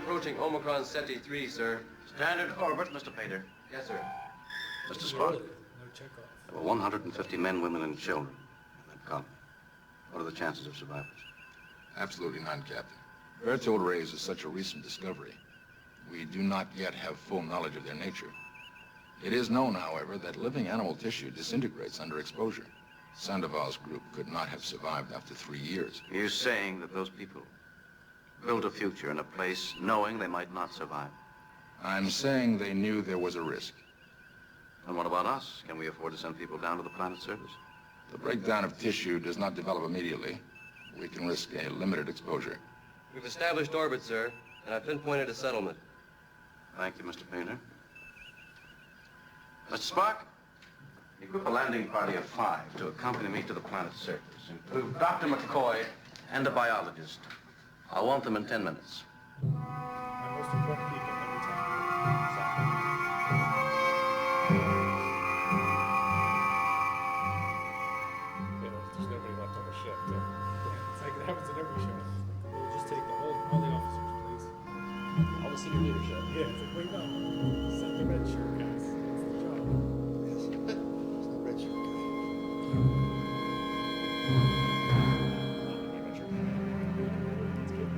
approaching Omicron Ceti 3, sir. Standard orbit, Mr. Pater. Yes, sir. Mr. Spock, there were 150 men, women, and children in that colony. What are the chances of survivors? Absolutely none, Captain. Berthold rays is such a recent discovery. We do not yet have full knowledge of their nature. It is known, however, that living animal tissue disintegrates under exposure. Sandoval's group could not have survived after 3 years. You're saying that those people built a future in a place knowing they might not survive? I'm saying they knew there was a risk. And what about us? Can we afford to send people down to the planet's surface? The breakdown of tissue does not develop immediately. We can risk a limited exposure. We've established orbit, sir, and I've pinpointed a settlement. Thank you, Mr. Painter. Mr. Spock, equip a landing party of 5 to accompany me to the planet's surface. Include Dr. McCoy and a biologist. I want them in 10 minutes. My most important people every time. Exactly. There's nobody left on the ship. It's like it happens in every show. We'll just take all the officers, please. All the senior leadership. Yeah, it's like, wait, no. Send the red shirt guys. That's the job. Yes. There's no red shirt guy. That's good.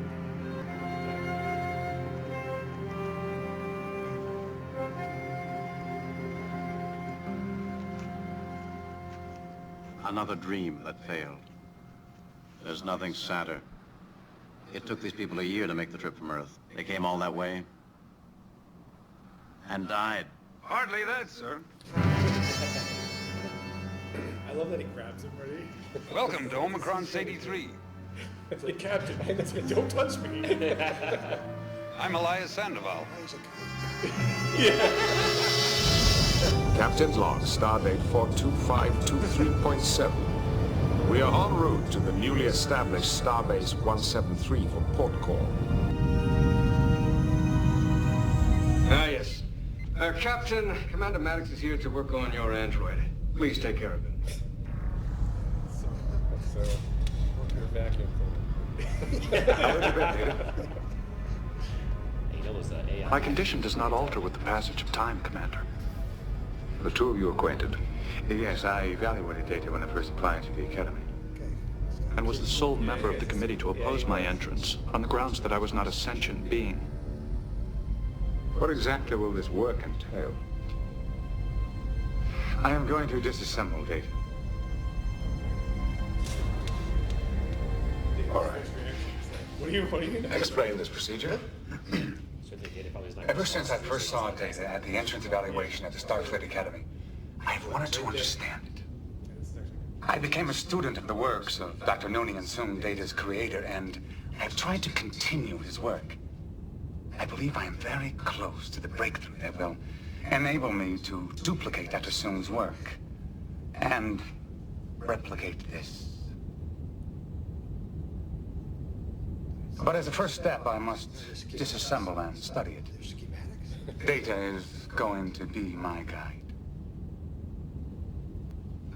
Another dream that failed. There's nothing sadder. It took these people a year to make the trip from Earth. They came all that way and died. Hardly that, sir. I love that he grabs him, ready? Welcome to Omicron Ceti 3. It's like, Captain, man, that's it. Don't touch me. I'm Elias Sandoval. Captain's log, stardate 42523.7. We are en route to the newly established Starbase 173 for port call. Yes. Captain, Commander Maddox is here to work on your android. Please take care of it. So your vacuum cleaner. My condition does not alter with the passage of time, Commander. The two of you acquainted? Yes, I evaluated data when I first applied to the Academy. And was the sole member of the committee to oppose my entrance on the grounds that I was not a sentient being. What exactly will this work entail? I am going to disassemble data. All right. What do you know? Explain this procedure. Ever since I first saw data at the entrance evaluation at the Starfleet Academy, I've wanted to understand it. I became a student of the works of Dr. Noonien Soong, Data's creator, and I've tried to continue his work. I believe I am very close to the breakthrough that will enable me to duplicate Dr. Soong's work and replicate this. But as a first step, I must disassemble and study it. Data is going to be my guide.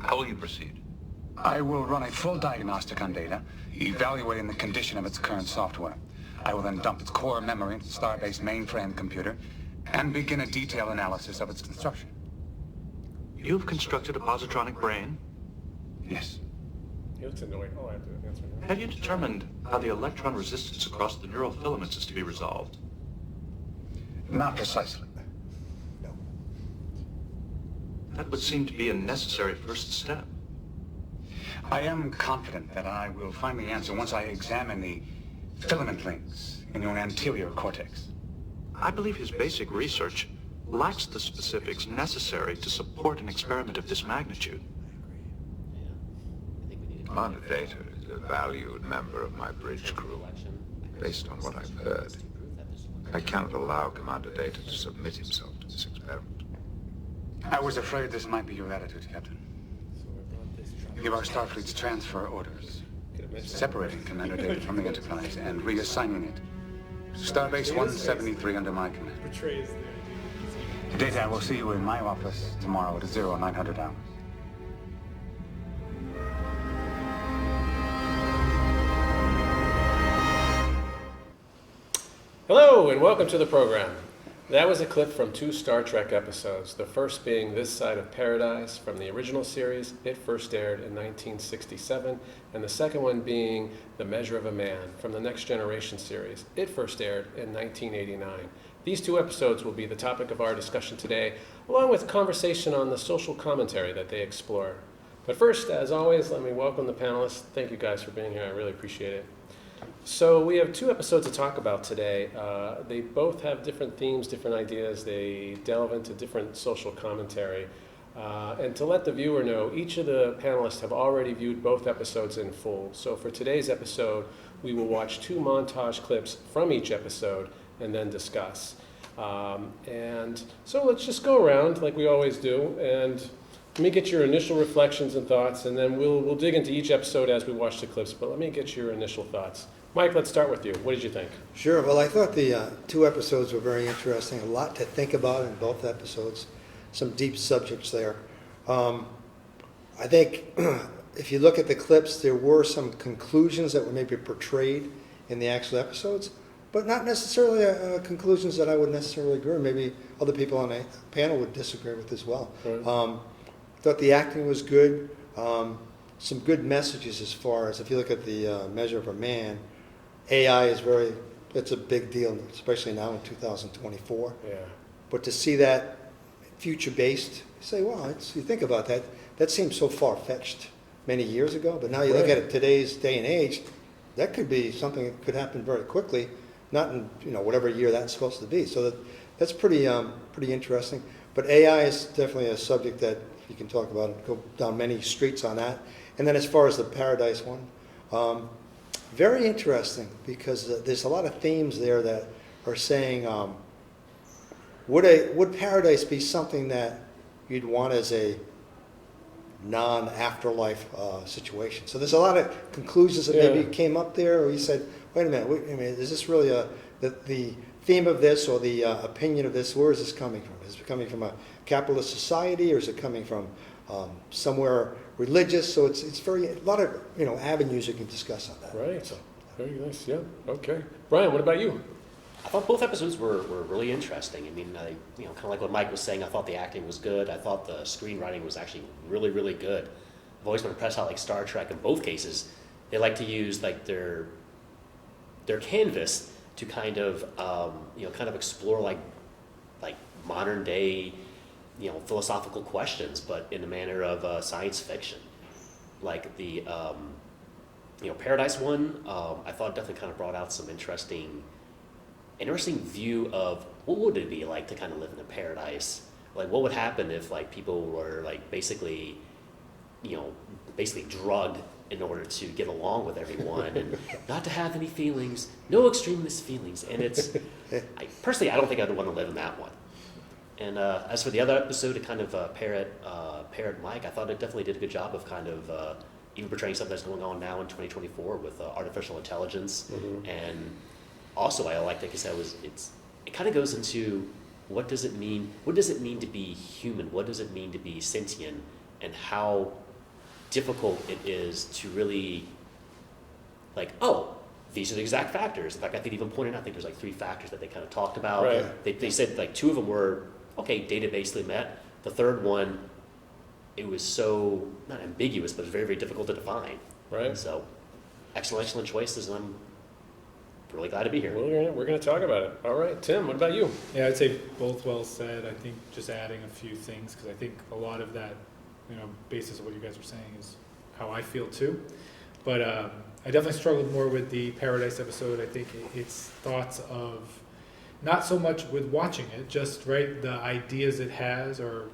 How will you proceed? I will run a full diagnostic on Data, evaluating the condition of its current software. I will then dump its core memory into the Starbase mainframe computer and begin a detailed analysis of its construction. You've constructed a positronic brain? Yes. He looks annoyed. Oh, I have to answer now. Have you determined how the electron resistance across the neural filaments is to be resolved? Not precisely. No. That would seem to be a necessary first step. I am confident that I will find the answer once I examine the filament links in your anterior cortex. I believe his basic research lacks the specifics necessary to support an experiment of this magnitude. Commander Data is a valued member of my bridge crew. Based on what I've heard, I cannot allow Commander Data to submit himself to this experiment. I was afraid this might be your attitude, Captain. Give our Starfleet's transfer orders, separating Commander Data from the Enterprise and reassigning it to Starbase 173 under my command. Data, I will see you in my office tomorrow at 0900 hours. Hello and welcome to the program. That was a clip from 2 Star Trek episodes, the first being This Side of Paradise from the original series. It first aired in 1967, and the second one being The Measure of a Man from the Next Generation series. It first aired in 1989. These 2 episodes will be the topic of our discussion today, along with conversation on the social commentary that they explore. But first, as always, let me welcome the panelists. Thank you guys for being here. I really appreciate it. So we have 2 episodes to talk about today. They both have different themes, different ideas. They delve into different social commentary. And to let the viewer know, each of the panelists have already viewed both episodes in full. So for today's episode, we will watch 2 montage clips from each episode and then discuss. And so let's just go around like we always do, and let me get your initial reflections and thoughts, and then we'll dig into each episode as we watch the clips, but let me get your initial thoughts. Mike, let's start with you. What did you think? Sure. Well, I thought the 2 episodes were very interesting. A lot to think about in both episodes. Some deep subjects there. I think if you look at the clips, there were some conclusions that were maybe portrayed in the actual episodes, but not necessarily conclusions that I would necessarily agree with. Maybe other people on the panel would disagree with as well. Right. Thought the acting was good. Some good messages as far as, if you look at the Measure of a Man, AI is it's a big deal, especially now in 2024. Yeah. But to see that future-based, you say, wow, you think about that, that seems so far-fetched many years ago, but now you look at it today's day and age, that could be something that could happen very quickly, not in whatever year that's supposed to be. So that's pretty interesting. But AI is definitely a subject that you can talk about and go down many streets on that. And then as far as the Paradise one, very interesting, because there's a lot of themes there that are saying, would Paradise be something that you'd want as a non-afterlife situation? So there's a lot of conclusions that maybe came up there, or you said, wait a minute, is this really the theme of this, or the opinion of this? Where is this coming from? Is it coming from a capitalist society, or is it coming from somewhere religious? So it's a lot of avenues you can discuss on that. Right. So, very nice. Yeah. Okay. Brian, what about you? I thought both episodes were really interesting. I mean, kind of like what Mike was saying, I thought the acting was good. I thought the screenwriting was actually really, really good. I've always been impressed how, like, Star Trek, in both cases, they like to use, like, their canvas to kind of explore like modern day, philosophical questions, but in the manner of science fiction. Like the Paradise one, I thought definitely kind of brought out some interesting view of what would it be like to kind of live in a paradise. Like, what would happen if, like, people were, like, basically drugged in order to get along with everyone and not to have any feelings, no extremist feelings. And personally, I don't think I'd want to live in that one. And as for the other episode, to kind of parrot Mike, I thought it definitely did a good job of kind of even portraying something that's going on now in 2024 with artificial intelligence. Mm-hmm. And also, I liked, like I said, it kind of goes into what does it mean to be human? What does it mean to be sentient? And how difficult it is to really, like, these are the exact factors. In fact, I think even pointed out, I think there's like 3 factors that they kind of talked about. Right. They said, like, 2 of them were, okay, data basically met. The third one, it was so, not ambiguous, but very, very difficult to define. Right. So, excellent choices, and I'm really glad to be here. Well, we're going to talk about it. All right, Tim, what about you? Yeah, I'd say both well said. I think just adding a few things, because I think a lot of that, basis of what you guys are saying is how I feel too. But I definitely struggled more with the Paradise episode. I think it's thoughts of, not so much with watching it, just the ideas it has, or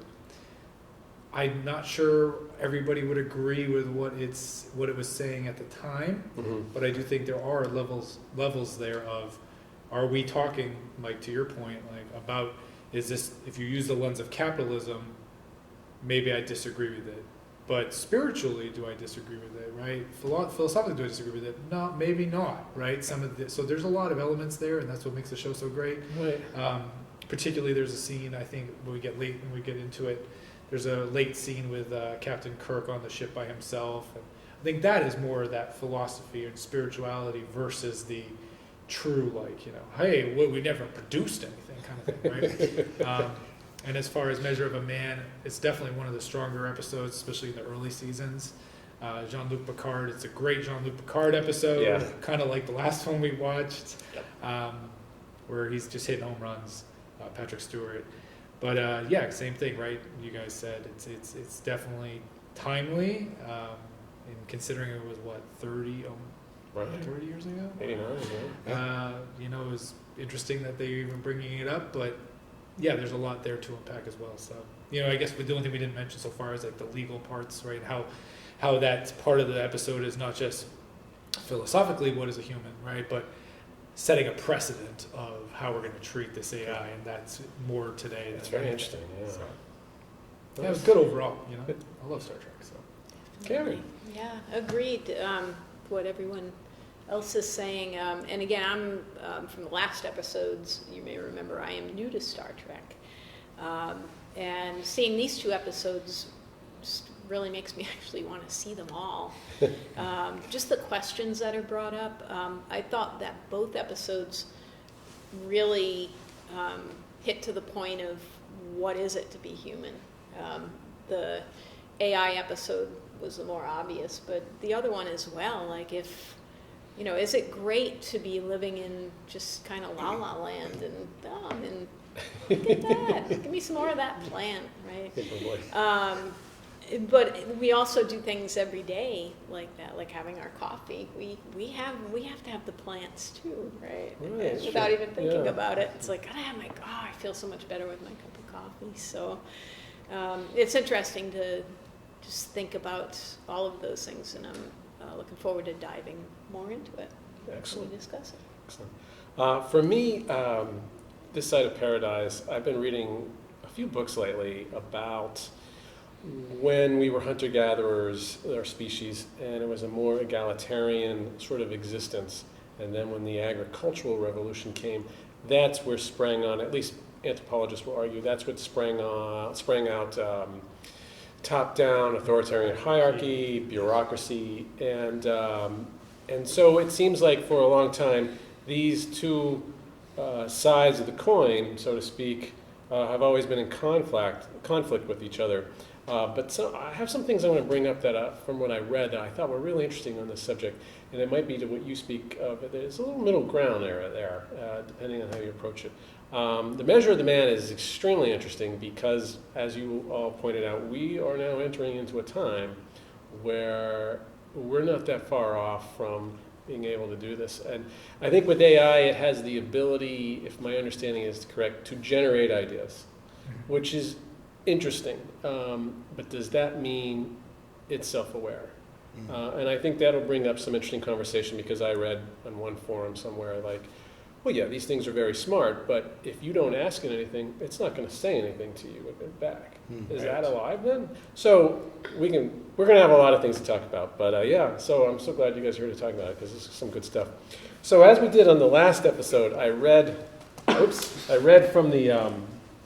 I'm not sure everybody would agree with what it was saying at the time. Mm-hmm. But I do think there are levels there of, are we talking, like, to your point, like, about, is this, if you use the lens of capitalism, maybe I disagree with it. But spiritually, do I disagree with it, right? Philosophically, do I disagree with it? No, maybe not, right? So there's a lot of elements there, and that's what makes the show so great. Right. Particularly, there's a scene, I think, when we get into it, there's a late scene with Captain Kirk on the ship by himself. And I think that is more of that philosophy and spirituality versus the true, like, you know, hey, we never produced anything kind of thing, right? And as far as Measure of a Man, it's definitely one of the stronger episodes, especially in the early seasons. Jean-Luc Picard, it's a great Jean-Luc Picard episode, kind of like the last one we watched, where he's just hitting home runs, Patrick Stewart. But yeah, same thing, right? You guys said it's definitely timely, and considering it was what 30 years ago. 89. Yeah. You know, it was interesting that they're even bringing it up, but yeah, there's a lot there to unpack as well. So, you know, I guess the only thing we didn't mention so far is like the legal parts, right? How that part of the episode is not just philosophically what is a human, right? But setting a precedent of how we're going to treat this AI, and that's more today. That's very interesting. Yeah. So, yeah, it was good overall. You know, I love Star Trek. So, Carrie. Yeah, agreed. What everyone else is saying, and again, I'm from the last episodes. You may remember I am new to Star Trek, and seeing these two episodes just really makes me actually want to see them all. Just the questions that are brought up. I thought that both episodes really hit to the point of what is it to be human. The AI episode was the more obvious, but the other one as well. Like, if you know, is it great to be living in just kind of la la land and look at that, give me some more of that plant, right? But we also do things every day like that, like having our coffee. We have to have the plants too, right? Without even thinking about it, it's like, gotta have my. I feel so much better with my cup of coffee. So it's interesting to just think about all of those things, and I'm looking forward to diving more into it. Excellent. When we discuss it. Excellent. For me, This Side of Paradise, I've been reading a few books lately about when we were hunter-gatherers, our species, and it was a more egalitarian sort of existence. And then when the agricultural revolution came, that's where sprang on, at least anthropologists will argue, that's what sprang out top-down authoritarian hierarchy, bureaucracy, and so it seems like for a long time these two sides of the coin, so to speak, have always been in conflict with each other. But I have some things I want to bring up that from what I read that I thought were really interesting on this subject, and it might be to what you speak of. There's a little middle ground there, depending on how you approach it. The Measure of the Man is extremely interesting because, as you all pointed out, we are now entering into a time where we're not that far off from being able to do this. And I think with AI, it has the ability, if my understanding is correct, to generate ideas, which is interesting. But does that mean it's self-aware? And I think that'll bring up some interesting conversation, because I read on one forum somewhere like, well, yeah, these things are very smart, but if you don't ask it anything, it's not going to say anything to you back. Is that alive then? So we're going to have a lot of things to talk about. But yeah, so I'm so glad you guys are here to talk about it, because this is some good stuff. So as we did on the last episode, I read from the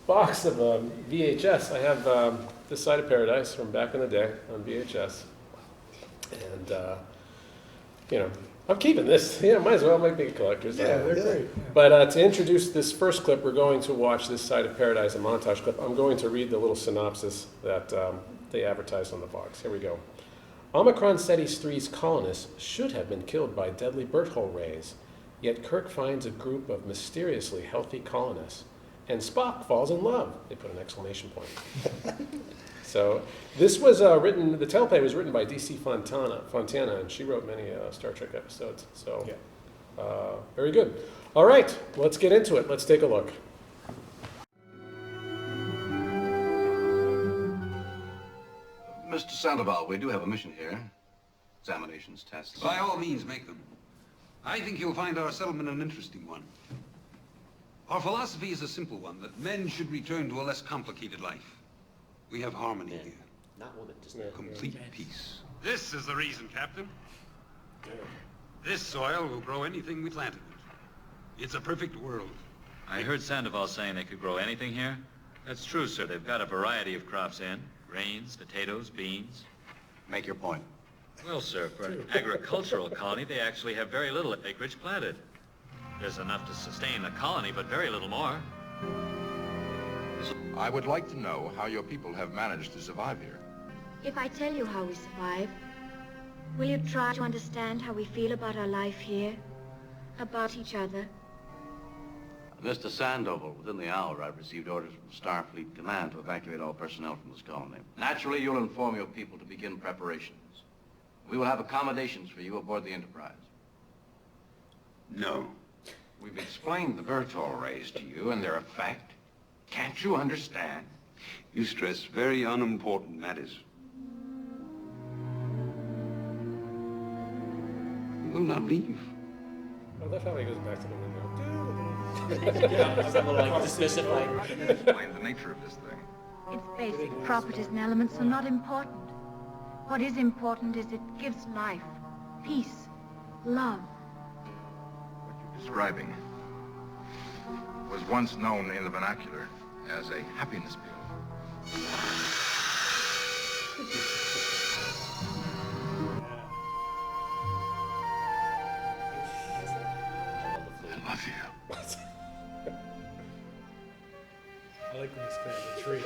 box of VHS. I have This Side of Paradise from back in the day on VHS. And, you know, I'm keeping this. Yeah, might as well. Might be a collector's. Yeah, they're great. Yeah. But to introduce this first clip, we're going to watch This Side of Paradise, a montage clip. I'm going to read the little synopsis that they advertised on the box. Here we go. Omicron Ceres 3's colonists should have been killed by deadly Berthole rays, yet Kirk finds a group of mysteriously healthy colonists, and Spock falls in love. They put an exclamation point. So this was written, the teleplay was written by D.C. Fontana, and she wrote many Star Trek episodes. So very good. All right, let's get into it. Let's take a look. Mr. Sandoval, we do have a mission here. Examinations, tests. By all means, make them. I think you'll find our settlement an interesting one. Our philosophy is a simple one, that men should return to a less complicated life. We have harmony here. Not woman, just complete peace. This is the reason, Captain. This soil will grow anything we plant in it. It's a perfect world. I heard Sandoval saying they could grow anything here. That's true, sir. They've got a variety of crops in. Grains, potatoes, beans. Make your point. Well, sir, for an agricultural colony, they actually have very little acreage planted. There's enough to sustain a colony, but very little more. I would like to know how your people have managed to survive here. If I tell you how we survive, will you try to understand how we feel about our life here? About each other? Mr. Sandoval, within the hour, I've received orders from Starfleet Command to evacuate all personnel from this colony. Naturally, you'll inform your people to begin preparations. We will have accommodations for you aboard the Enterprise. No. We've explained the Bertol rays to you, and they're a fact. Can't you understand? You stress very unimportant matters. We will not leave. I love how he goes back to the window. Yeah, it's a little like dismissive, like. Explain the nature of this thing. Its basic properties and elements are not important. What is important is it gives life, peace, love. What you're describing was once known in the vernacular as a happiness pill. I love you. I like when he's kind of a tree.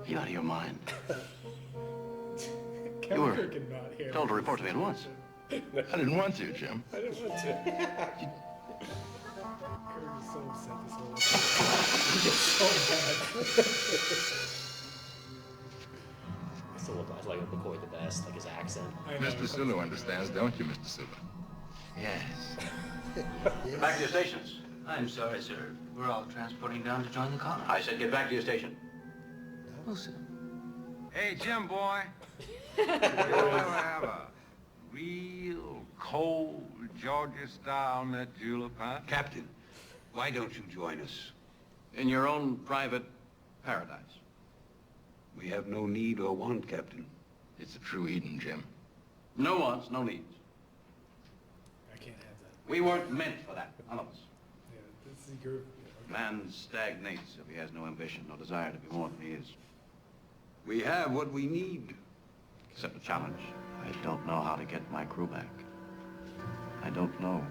You out of your mind? Kevin were freaking not here. Told to report to me at once. I didn't want to, Jim. I didn't want to. Kirby's so upset this whole episode. He gets so mad. I like McCoy the best, like his accent. Mr. Sulu understands, don't you, Mr. Sulu? Yes. Get back to your stations. I'm sorry, sir. We're all transporting down to join the colony. I said get back to your station. Oh, sir. Hey, Jim, boy. You ever have a real cold Georgia-style mint julep, huh? Captain, why don't you join us? In your own private paradise. We have no need or want, Captain. It's a true Eden, Jim. No wants, no needs. I can't have that. We weren't meant for that, none of us. Yeah, this is your... Man stagnates if he has no ambition, no desire to be more than he is. We have what we need. Except a challenge. I don't know how to get my crew back. I don't know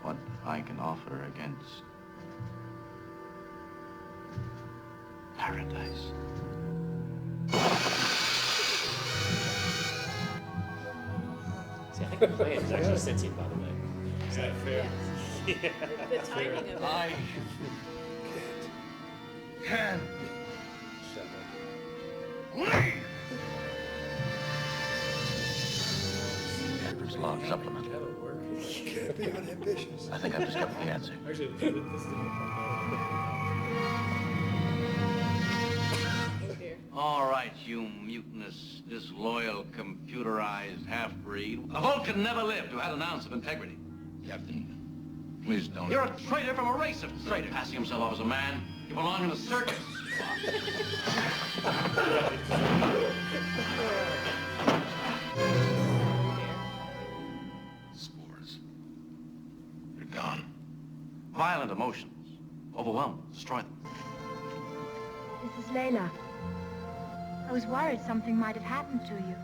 what I can offer against paradise. See, I think the plan is actually sentient, by the way. Is that fair? The timing of it. I can't leave. Captain's log supplement. Can't be unambitious. I think I've discovered the answer. Actually, this All right, you mutinous, disloyal, computerized half-breed. A Vulcan never lived who had an ounce of integrity. Captain, please don't. You're a traitor from a race of traitors. Passing himself off as a man. You belong in a circus. Spores. They're gone. Violent emotions. Overwhelm them. Destroy them. This is Layla. I was worried something might have happened to you.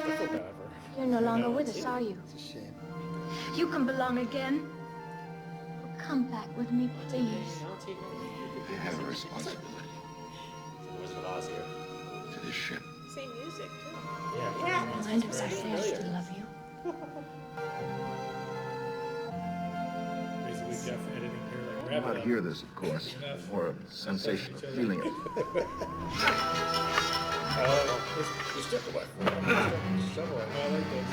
I feel bad for her. You're no longer with us, are you? It's a shame. You can belong again. Oh, come back with me, please. I have a responsibility The Wizard of Oz here. to this ship. Same music, too. Yeah. Mind if I say I still love you? Basically, Jeff editing here like You rabbit. ought to hear this, of course. More of a sensation of feeling it. You stepped away. Shovel. I like those.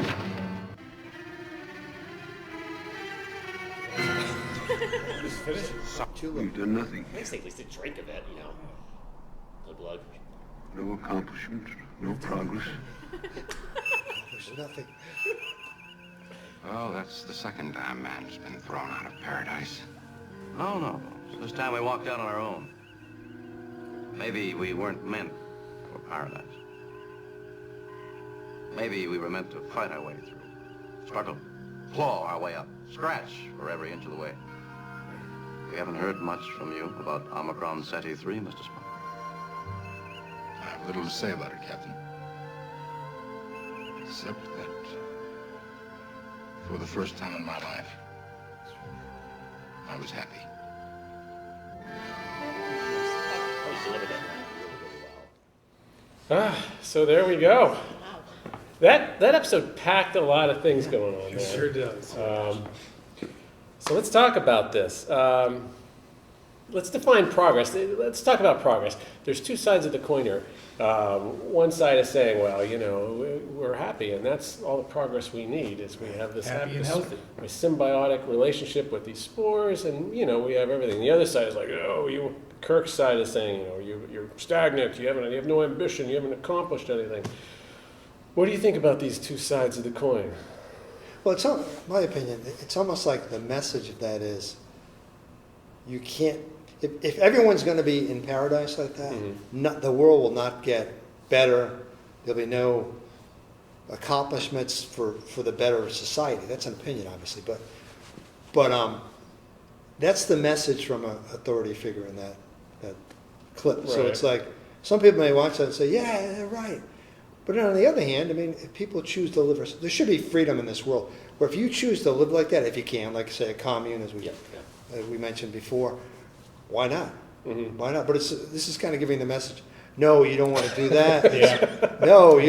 Just finish it. We've done nothing. At least they drink of it, you know. The blood. No accomplishment, no progress. There's nothing. Well, that's the second time man's been thrown out of paradise. Oh, no. This time we walked out on our own. Maybe we weren't meant for paradise. Maybe we were meant to fight our way through. Struggle. Claw our way up. Scratch for every inch of the way. We haven't heard much from you about Omicron Ceti 3, Mr. Spock. Little to say about it, Captain. Except that, for the first time in my life, I was happy. So there we go. That episode packed a lot of things going on there. It sure does. So let's talk about this. Let's define progress. Let's talk about progress. There's two sides of the coin here. One side is saying, well, you know, we're happy, and that's all the progress we need is we have this Happy and healthy. a symbiotic relationship with these spores, and, you know, we have everything. The other side is like, oh, Kirk's side is saying, you know, you're stagnant, you have no ambition, you haven't accomplished anything. What do you think about these two sides of the coin? Well, my opinion, it's almost like the message of that is, you can't, if everyone's going to be in paradise like that, the world will not get better. There'll be no accomplishments for the better society. That's an opinion, obviously, but that's the message from an authority figure in that clip. Right. So it's like, some people may watch that and say, yeah, they're right. But on the other hand, I mean, if people choose to live, there should be freedom in this world. Where if you choose to live like that, if you can, like say a commune, as we mentioned before, why not? Why not? But this is kind of giving the message. No, you don't want to do that. No,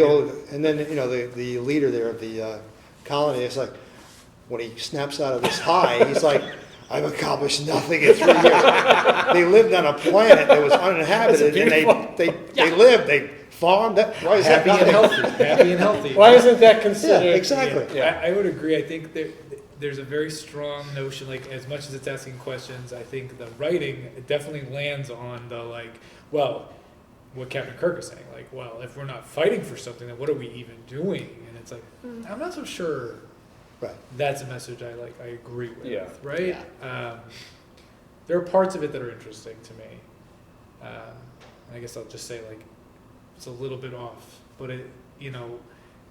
and then you know the leader there of the colony is like, when he snaps out of this high, he's like, I've accomplished nothing in 3 years. They lived on a planet that was uninhabited, and they lived. They farmed. Why is happy that and healthy? Happy and healthy. Why isn't that considered? Yeah, exactly. Yeah. I would agree. I think there's a very strong notion, like as much as it's asking questions, I think the writing it definitely lands on the like, well, what Captain Kirk is saying, like, well, if we're not fighting for something, then what are we even doing? And it's like, I'm not so sure. Right. That's a message I agree with. Yeah. Right. Yeah. There are parts of it that are interesting to me. I guess I'll just say like, it's a little bit off, but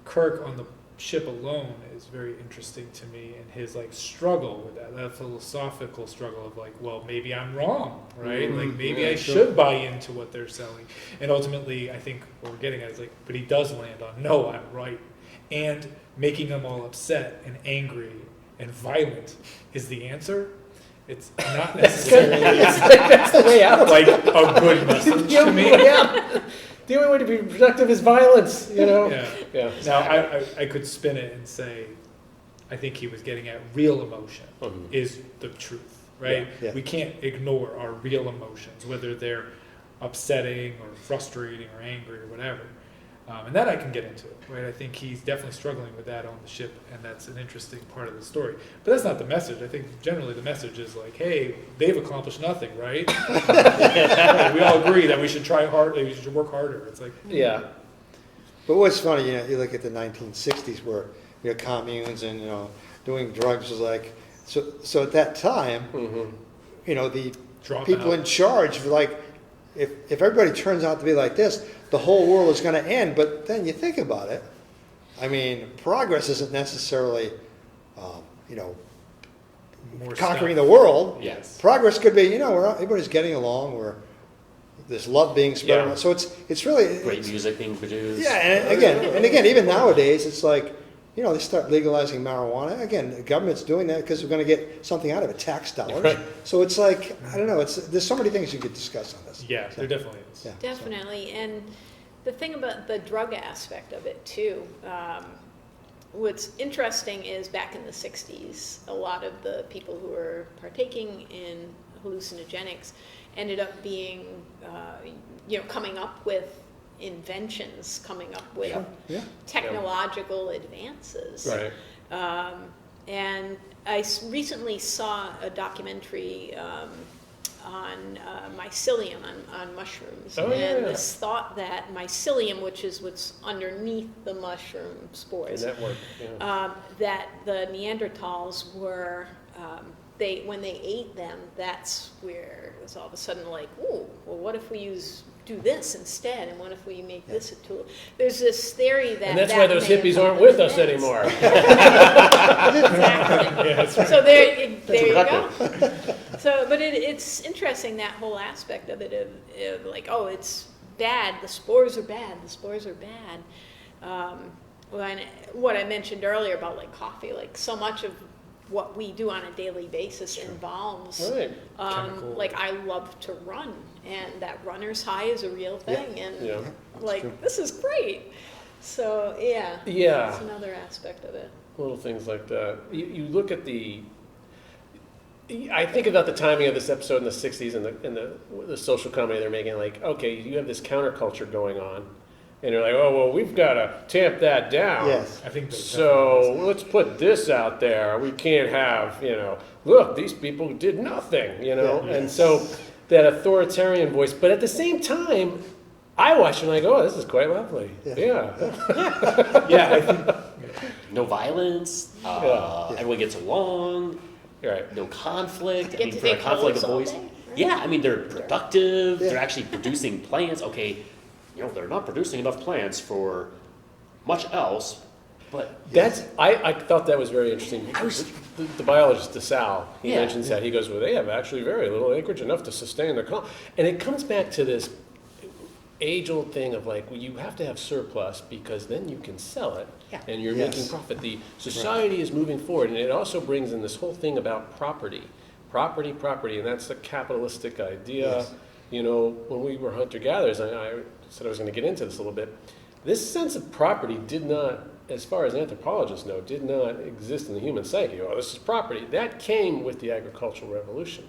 Kirk on the ship alone is very interesting to me, and his like struggle with that philosophical struggle of like, well, maybe I'm wrong, right? Like maybe I should buy into what they're selling, and ultimately I think what we're getting at is like, but he does land on no, I'm right, and making them all upset and angry and violent is the answer. It's not necessarily that's the way out. Like a good message to me. Yeah. The only way to be productive is violence, you know? Yeah. Now, I could spin it and say, I think he was getting at real emotion is the truth, right? Yeah. We can't ignore our real emotions, whether they're upsetting or frustrating or angry or whatever. And that I can get into, right? I think he's definitely struggling with that on the ship, and that's an interesting part of the story. But that's not the message. I think generally the message is like, hey, they've accomplished nothing, right? We all agree that we should try hard, we should work harder. It's like, yeah. But what's funny, you look at the 1960s where communes and doing drugs was like, so at that time, the people in charge were like, if everybody turns out to be like this, the whole world is going to end. But then you think about it. I mean, progress isn't necessarily, conquering the world. Yes. Progress could be, everybody's getting along. There's love being spread around. So it's really great music being produced. Yeah, and again, even nowadays, it's like, they start legalizing marijuana. Again, the government's doing that because we're going to get something out of it, tax dollars. Right. So it's like, I don't know, there's so many things you could discuss on this. Yeah, there definitely is. Yeah, definitely. And the thing about the drug aspect of it, too, what's interesting is back in the 60s, a lot of the people who were partaking in hallucinogenics ended up being, coming up with inventions, coming up with technological advances. Right. And I recently saw a documentary on mycelium, on mushrooms. This thought that mycelium, which is what's underneath the mushroom spores, the network, that the Neanderthals were, when they ate them, that's where it was all of a sudden like, ooh, well, what if we do this instead, and what if we make this a tool? There's this theory that... And that's why those hippies aren't with us anymore. Exactly. So there you go. So, but it's interesting, that whole aspect of it, of like, oh, it's bad. The spores are bad. The spores are bad. What I mentioned earlier about like coffee, like so much of what we do on a daily basis involves, like I love to run, and that runner's high is a real thing, and like this is great. So yeah, that's another aspect of it. Little things like that. You look at I think about the timing of this episode in the 60s and the social comedy they're making. Like, okay, you have this counterculture going on, and you're like, oh, well, we've got to tamp that down. Yes. I think so. Let's put this out there. We can't have, look, these people did nothing, And so that authoritarian voice. But at the same time, I watch and I go, oh, this is quite lovely. Yeah. I think no violence. Everyone gets along. Right. No conflict. Get to take conflict calls of voice. all day, right? Yeah, I mean they're productive. They're actually producing plants. Okay, they're not producing enough plants for much else, but I thought that was very interesting. The biologist DeSalle, he mentions that. He goes, well, they have actually very little acreage, enough to sustain their colony. And it comes back to this age-old thing of like, well, you have to have surplus because then you can sell it and you're making profit. The society is moving forward, and it also brings in this whole thing about property, and that's a capitalistic idea. When we were hunter-gatherers, I said I was going to get into this a little bit. This sense of property did not, as far as anthropologists know, did not exist in the human psyche. Oh, this is property. That came with the agricultural revolution.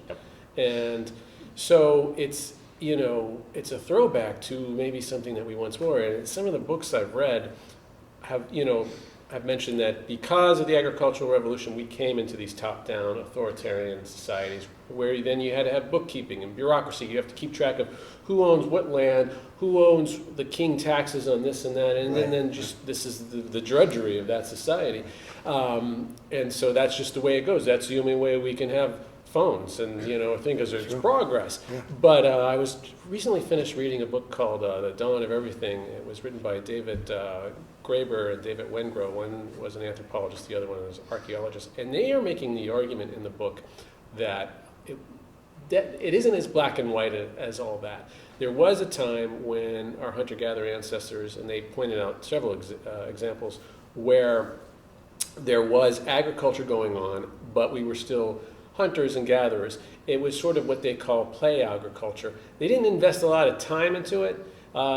And so it's a throwback to maybe something that we once were. And some of the books I've read have mentioned that because of the agricultural revolution, we came into these top-down authoritarian societies where then you had to have bookkeeping and bureaucracy. You have to keep track of who owns what land, who owns the king taxes on this and that, and then just this is the drudgery of that society. And so that's just the way it goes. That's the only way we can have phones and think as there's progress. But I was recently finished reading a book called The Dawn of Everything. It was written by David Graeber and David Wengrow. One was an anthropologist, the other one was an archaeologist, and they are making the argument in the book that it isn't as black and white as all that. There was a time when our hunter-gatherer ancestors, and they pointed out several examples where there was agriculture going on, but we were still hunters and gatherers. It was sort of what they call play agriculture. They didn't invest a lot of time into it.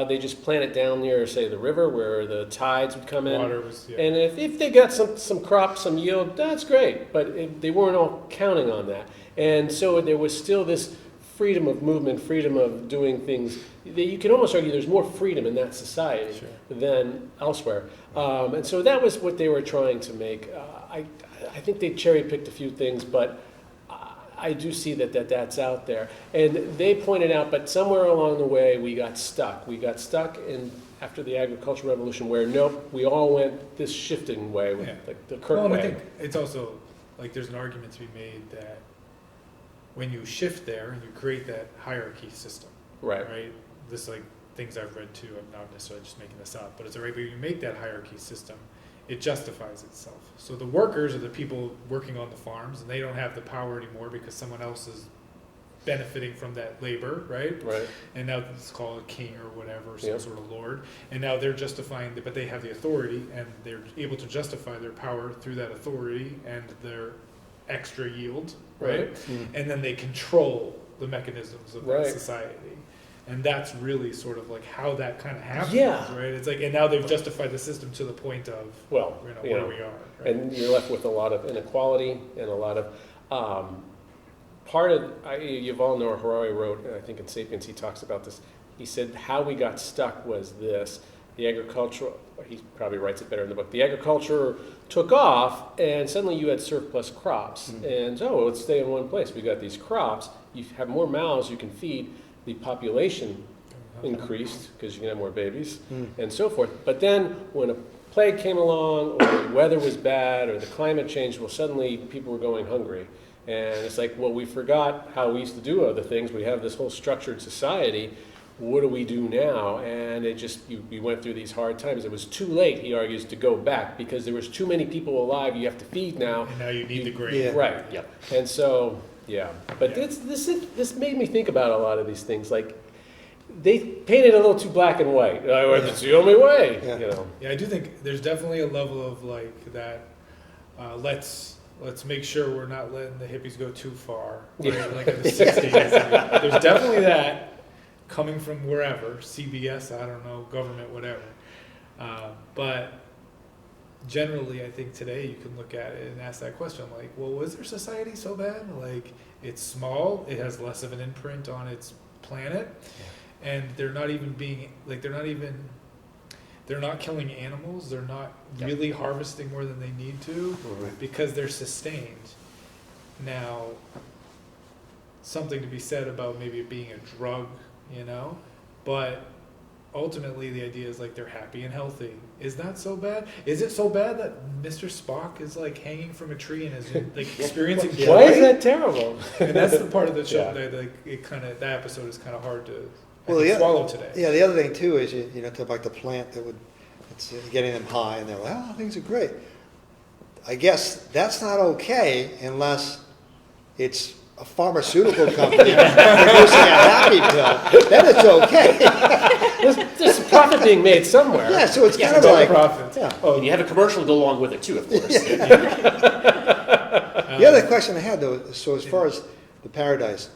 They just planted down near, say, the river where the tides would come in. Water was, And if they got some crops, some yield, that's great. But they weren't all counting on that. And so there was still this freedom of movement, freedom of doing things. You can almost argue there's more freedom in that society than elsewhere. And so that was what they were trying to make. I think they cherry-picked a few things, but I do see that's out there. And they pointed out, but somewhere along the way, we got stuck. We got stuck after the agricultural revolution where, nope, we all went this shifting way, like the Kirk way. I think it's also, like, there's an argument to be made that when you shift there and you create that hierarchy system, right? This, like, things I've read too, I'm not necessarily just making this up, but it's a right, but you make that hierarchy system, it justifies itself. So the workers are the people working on the farms, and they don't have the power anymore because someone else is benefiting from that labor, right? And now it's called a king or whatever, some sort of lord. And now they're justifying, but they have the authority, and they're able to justify their power through that authority and their extra yield, right? And then they control the mechanisms of that society. And that's really sort of like how that kind of happens, right? It's like, and now they've justified the system to the point of, where we are. Right? And you're left with a lot of inequality and a lot of, Yuval Noah Harari wrote, and I think in Sapiens he talks about this, he said how we got stuck was this, the agricultural, he probably writes it better in the book, the agriculture took off and suddenly you had surplus crops. And let's stay in one place. We got these crops, you have more mouths you can feed, the population increased because you can have more babies and so forth. But then when a plague came along or the weather was bad or the climate changed, well, suddenly people were going hungry. And it's like, well, we forgot how we used to do other things. We have this whole structured society. What do we do now? And it just, we went through these hard times. It was too late, he argues, to go back because there was too many people alive you have to feed now. And now you need the grain. Right. And so, but this made me think about a lot of these things. Like, they painted it a little too black and white. It's the only way, you know. Yeah, I do think there's definitely a level of like that. Let's make sure we're not letting the hippies go too far. Right? Yeah. Like in the '60s, there's definitely that coming from wherever, CBS, I don't know, government, whatever. But generally, I think today you can look at it and ask that question, like, well, was their society so bad? Like, it's small, it has less of an imprint on its planet, and they're not killing animals, they're not really harvesting more than they need to, because they're sustained. Now, something to be said about maybe it being a drug, you know, but ultimately the idea is like they're happy and healthy. Is that so bad? Is it so bad that Mr. Spock is like hanging from a tree and is like experiencing joy? Why is that terrible? And that's the part of the show that like that episode is kind of hard to swallow today. Yeah, the other thing too is you know, talk about the plant it's getting them high, and they're like, oh, things are great. I guess that's not okay unless it's a pharmaceutical company producing a happy pill. Then it's okay. There's profit being made somewhere. Yeah, so it's kind of like profit. Yeah. Oh, and you have a commercial to go along with it too, of course. The other question I had though, so as far as the paradise,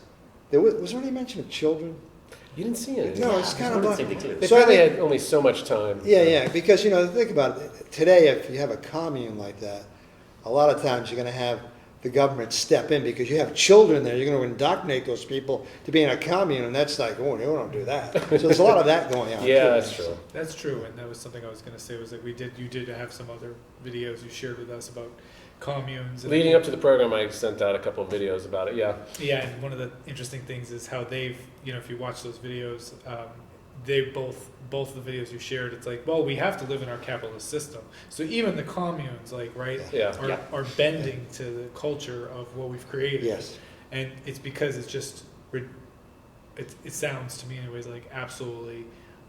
was there any mention of children? You didn't see it. No, it's kind of like they probably had only so much time. Yeah, because you know, think about it. Today, if you have a commune like that, a lot of times you're going to have the government step in because you have children there. You're going to indoctrinate those people to be in a commune, and that's like, oh, no, don't do that. So there's a lot of that going on. Yeah, too. that's true. That's true, and that was something I was going to say was that you did have some other videos you shared with us about communes. Leading up to the program, I sent out a couple of videos about it. Yeah. Yeah, and one of the interesting things is how they've, you know, if you watch those videos, they both of the videos you shared, it's like, well, we have to live in our capitalist system. So even the communes, like, right, are bending to the culture of what we've created. Yes. And it's because it's just, it sounds to me anyways like absolutely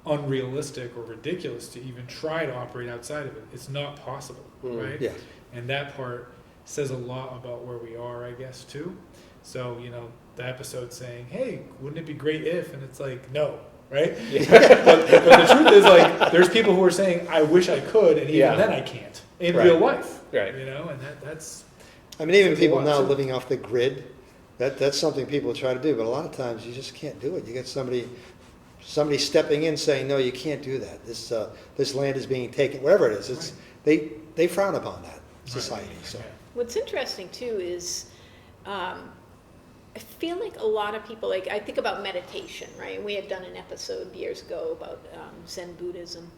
unrealistic or ridiculous to even try to operate outside of it. It's not possible, right? Yeah. And that part says a lot about where we are, I guess, too. So, you know, the episode saying, hey, wouldn't it be great if? And it's like, no. Right? Yeah. but the truth is, like, there's people who are saying, I wish I could, and even then I can't in real life. Right. You know, and that's... I mean, even people now living off the grid, that's something people try to do, but a lot of times you just can't do it. You get somebody stepping in saying, no, you can't do that. This land is being taken, whatever it is. They frown upon that, society. So. What's interesting, too, is... I feel like a lot of people, like I think about meditation, right? We had done an episode years ago about Zen Buddhism.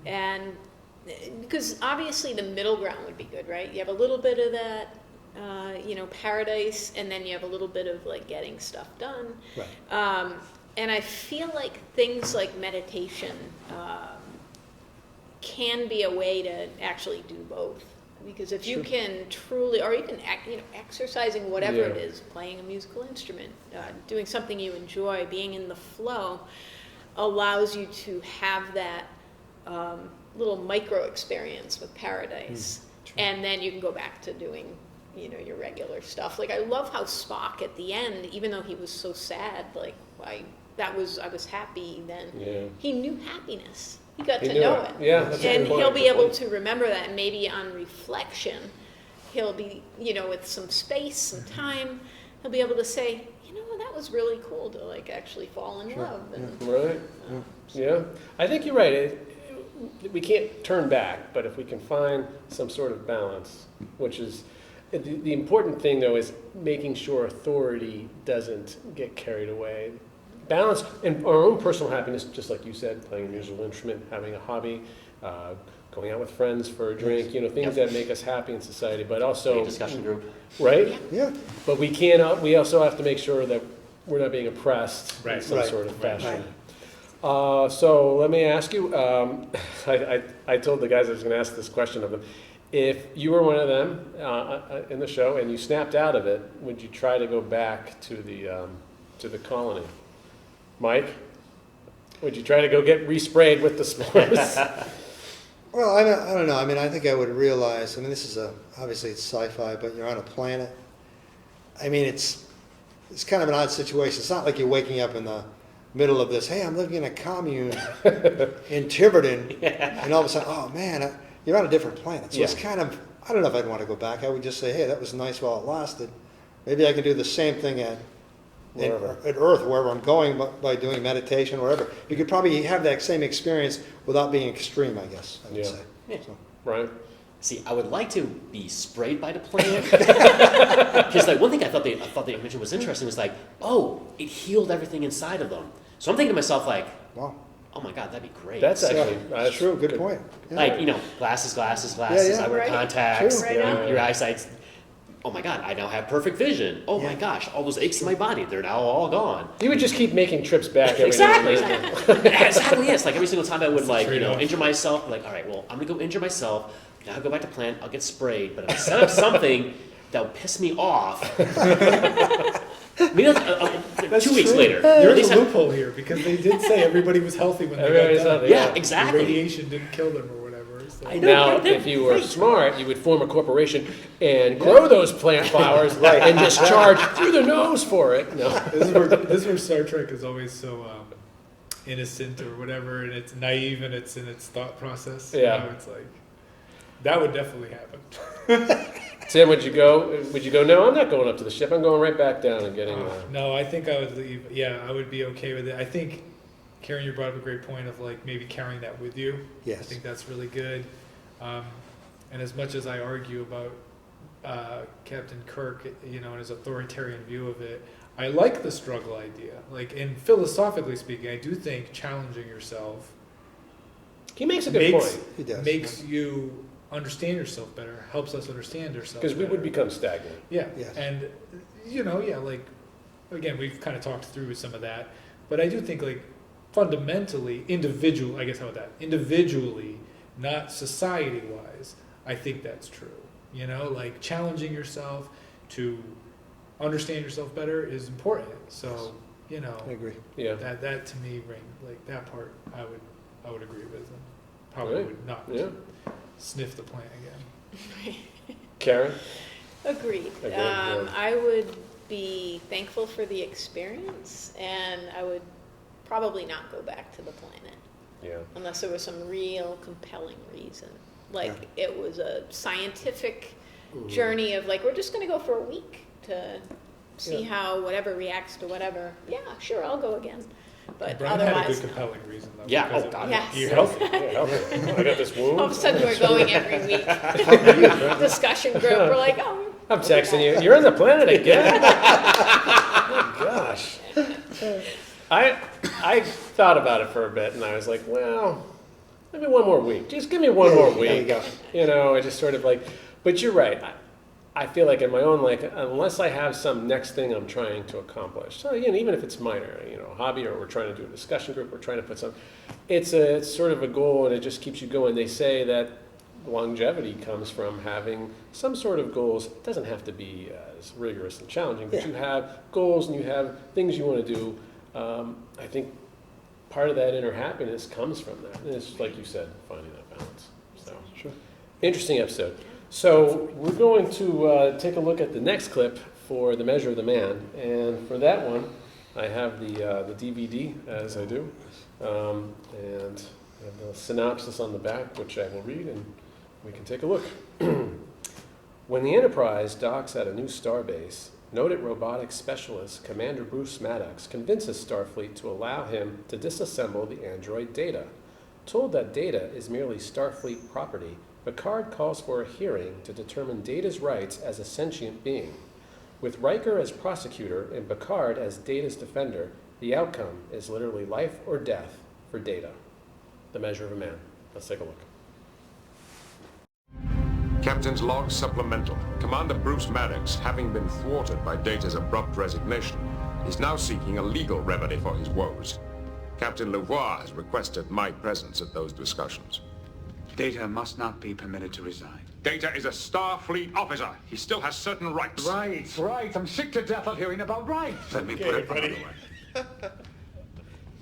And because obviously the middle ground would be good, right? You have a little bit of that, you know, paradise, and then you have a little bit of like getting stuff done. Right. And I feel like things like meditation can be a way to actually do both. Because if you can truly, or even exercising whatever it is, playing a musical instrument, doing something you enjoy, being in the flow, allows you to have that little micro experience with paradise, and then you can go back to doing, you know, your regular stuff. Like I love how Spock at the end, even though he was so sad, like I was happy then. Yeah. He knew happiness. He got to know it. Yeah, and he'll be able to remember that, and maybe on reflection, he'll be, you know, with some space, some time, he'll be able to say, you know, that was really cool to like actually fall in love. And, right. Yeah. I think you're right. We can't turn back, but if we can find some sort of balance, which is the important thing though is making sure authority doesn't get carried away. Balance and our own personal happiness, just like you said, playing a musical instrument, having a hobby, going out with friends for a drink, you know, things that make us happy in society, but also... A discussion group. Right? Yeah. But we also have to make sure that we're not being oppressed in some sort of fashion. So let me ask you, I told the guys I was going to ask this question of them. If you were one of them in the show and you snapped out of it, would you try to go back to the colony? Mike, would you try to go get resprayed with the spores? Well, I don't know. I mean, I think I would realize, I mean, this is obviously it's sci-fi, but you're on a planet. I mean, it's kind of an odd situation. It's not like you're waking up in the middle of this, hey, I'm living in a commune in Tiverton, and all of a sudden, oh man, you're on a different planet. So it's kind of, I don't know if I'd want to go back. I would just say, hey, that was nice while it lasted. Maybe I can do the same thing at Earth, wherever I'm going, by doing meditation, wherever. You could probably have that same experience without being extreme, I guess, I would say. Yeah. So. Right. See, I would like to be sprayed by the plant. Because like one thing I thought they mentioned was interesting was like, oh, it healed everything inside of them. So I'm thinking to myself like, wow, oh my God, that'd be great. That's actually that's true. Good point. Yeah. Like, you know, glasses. I wear contacts. True. Your eyesight's. Oh my God, I now have perfect vision. Oh my gosh, all those aches in my body, they're now all gone. You would just keep making trips back every Exactly. day. Exactly, yes. Like every single time I would injure myself, like, all right, well, I'm gonna go injure myself. Now I'll go back to plant, I'll get sprayed, but if I set up something that would piss me off. Maybe 2 weeks later. There's a loophole here because they did say everybody was healthy when they got done. Yeah, exactly. The radiation didn't kill them or whatever. So. Now, if you were smart, you would form a corporation and grow those plant flowers and just charge through the nose for it. No. This is where Star Trek is always so innocent or whatever, and it's naive and it's in its thought process. Yeah. You know, it's like, that would definitely happen. Tim, would you go? No, I'm not going up to the ship. I'm going right back down and getting. No, I think I would leave. Yeah, I would be okay with it. I think, Karen, you brought up a great point of like maybe carrying that with you. Yes. I think that's really good. And as much as I argue about Captain Kirk, you know, and his authoritarian view of it, I like the struggle idea. Like, and philosophically speaking, I do think challenging yourself. He makes a good point. He does. Makes you understand yourself better, helps us understand ourselves Because we better. would become stagnant. Yeah, Yes. and, you know, like, again, we've kind of talked through some of that, but I do think, like, fundamentally, individually, not society-wise, I think that's true. You know, like, challenging yourself to understand yourself better is important. So, you know, I agree. Yeah. That to me, like, that part, I would agree with, and probably would not sniff the plant again. Karen? Agreed. I would be thankful for the experience, and I would probably not go back to the planet. Yeah. Unless there was some real compelling reason. Like it was a scientific journey of like, we're just going to go for a week to see how whatever reacts to whatever. Yeah, sure, I'll go again. But Brian otherwise, had a good compelling reason, though. Yeah, because oh, God. Yes. You're Healthy. Yeah, healthy. I got this wound. all of a sudden we're going every week. Discussion group. We're like, oh. I'm texting you. You're on the planet again? Oh, gosh. I thought about it for a bit, and I was like, well, maybe one more week. Just give me one more week. There you go. You know, I just sort of like, but you're right. I feel like in my own life, unless I have some next thing I'm trying to accomplish, so again, even if it's minor, you know, hobby, or we're trying to do a discussion group, we're trying to put some, it's sort of a goal, and it just keeps you going. They say that longevity comes from having some sort of goals. It doesn't have to be as rigorous and challenging, but you have goals and you have things you want to do. I think part of that inner happiness comes from that. And it's like you said, finding that balance. So, interesting episode. So we're going to take a look at the next clip for The Measure of the Man. And for that one, I have the DVD, as I do. And I have the synopsis on the back, which I will read, and we can take a look. When the Enterprise docks at a new starbase, noted robotics specialist Commander Bruce Maddox convinces Starfleet to allow him to disassemble the android Data. Told that Data is merely Starfleet property, Picard calls for a hearing to determine Data's rights as a sentient being. With Riker as prosecutor and Picard as Data's defender, the outcome is literally life or death for Data. The Measure of a Man. Let's take a look. Captain's log supplemental. Commander Bruce Maddox, having been thwarted by Data's abrupt resignation, is now seeking a legal remedy for his woes. Captain Louvois has requested my presence at those discussions. Data must not be permitted to resign. Data is a Starfleet officer. He still has certain rights. Right. I'm sick to death of hearing about rights. Let me put it another way.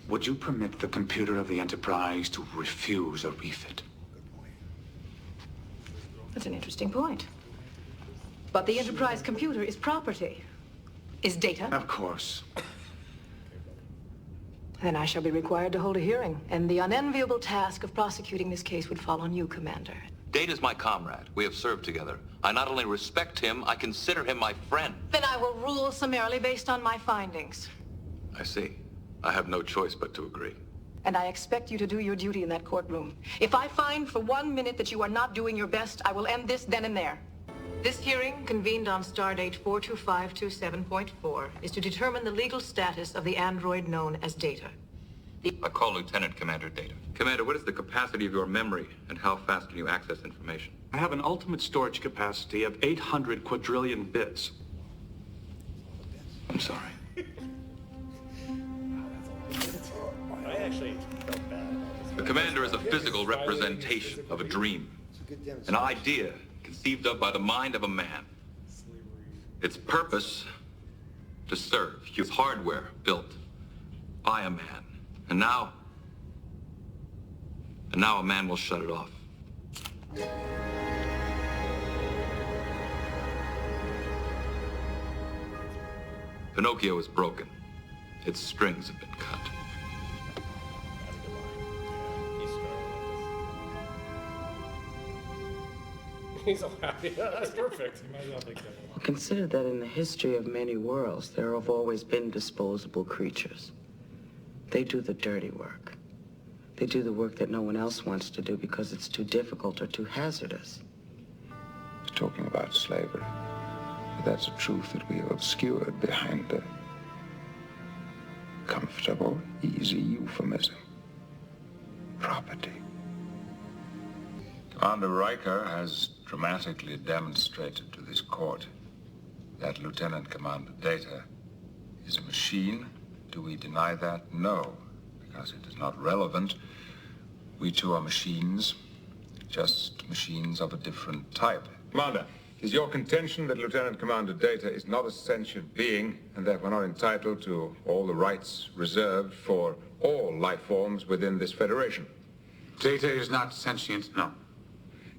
Would you permit the computer of the Enterprise to refuse a refit? That's an interesting point. But the Enterprise computer is property. Is Data? Of course. Then I shall be required to hold a hearing, and the unenviable task of prosecuting this case would fall on you, Commander. Data's my comrade. We have served together. I not only respect him, I consider him my friend. Then I will rule summarily based on my findings. I see. I have no choice but to agree. And I expect you to do your duty in that courtroom. If I find for 1 minute that you are not doing your best, I will end this then and there. This hearing, convened on stardate 42527.4, is to determine the legal status of the android known as Data. I call Lieutenant Commander Data. Commander, what is the capacity of your memory, and how fast can you access information? I have an ultimate storage capacity of 800 quadrillion bits. I'm sorry. I actually felt bad. The commander is a physical representation of a dream, an idea conceived of by the mind of a man. Its purpose, to serve. Use hardware built by a man. And now a man will shut it off. Pinocchio is broken. Its strings have been cut. He's all happy. That's perfect. You might as well take that one. Consider that in the history of many worlds, there have always been disposable creatures. They do the dirty work. They do the work that no one else wants to do because it's too difficult or too hazardous. Talking about slavery, but that's a truth that we have obscured behind a comfortable, easy euphemism. Property. Commander Riker has dramatically demonstrated to this court that Lieutenant Commander Data is a machine. Do we deny that? No, because it is not relevant. We too are machines, just machines of a different type. Commander, is your contention that Lieutenant Commander Data is not a sentient being and therefore not entitled to all the rights reserved for all life forms within this Federation? Data is not sentient, no.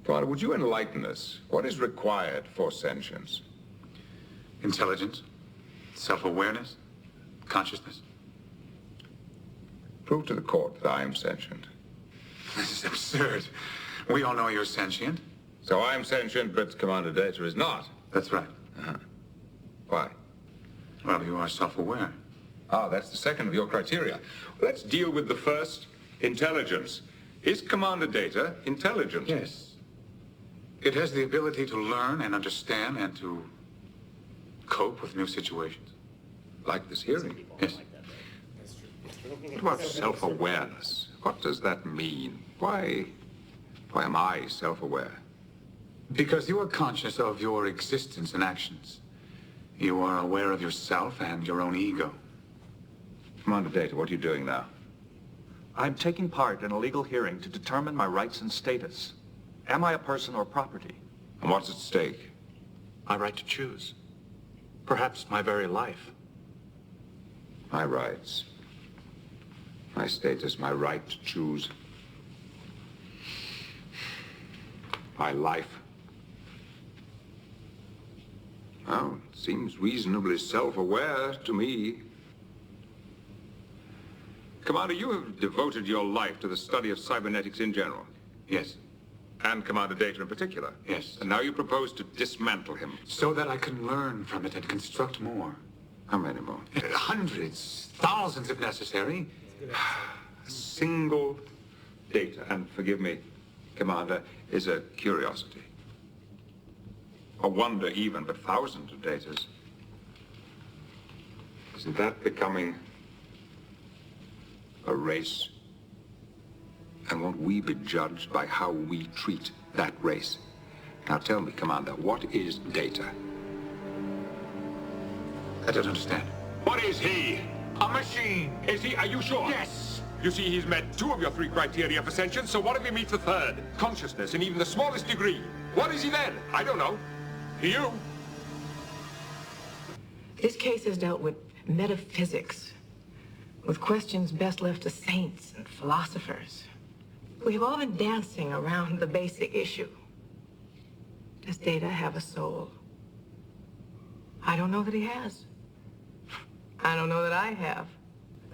Commander, would you enlighten us? What is required for sentience? Intelligence, self-awareness, consciousness. Prove to the court that I am sentient. This is absurd. We all know you're sentient. So I am sentient, but Commander Data is not? That's right. Why? Well, you are self-aware. Ah, that's the second of your criteria. Let's deal with the first, intelligence. Is Commander Data intelligent? Yes. It has the ability to learn and understand and to cope with new situations. Like this hearing? Yes. What about self-awareness? What does that mean? Why am I self-aware? Because you are conscious of your existence and actions. You are aware of yourself and your own ego. Commander Data, what are you doing now? I'm taking part in a legal hearing to determine my rights and status. Am I a person or property? And what's at stake? My right to choose. Perhaps my very life. My rights. My status, my right to choose. My life. Well, it seems reasonably self-aware to me. Commander, you have devoted your life to the study of cybernetics in general. Yes. And Commander Data in particular. Yes. And now you propose to dismantle him. So that I can learn from it and construct more. How many more? Hundreds, thousands if necessary. A single Data, and forgive me, Commander, is a curiosity. A wonder even, but thousands of Datas. Isn't that becoming a race? And won't we be judged by how we treat that race? Now tell me, Commander, what is Data? I don't understand. What is he? A machine. Is he? Are you sure? Yes. You see, he's met 2 of your 3 criteria for sentience, so what if he meets the 3rd? Consciousness in even the smallest degree. What is he then? I don't know. You? This case has dealt with metaphysics, with questions best left to saints and philosophers. We have all been dancing around the basic issue. Does Data have a soul? I don't know that he has. I don't know that I have.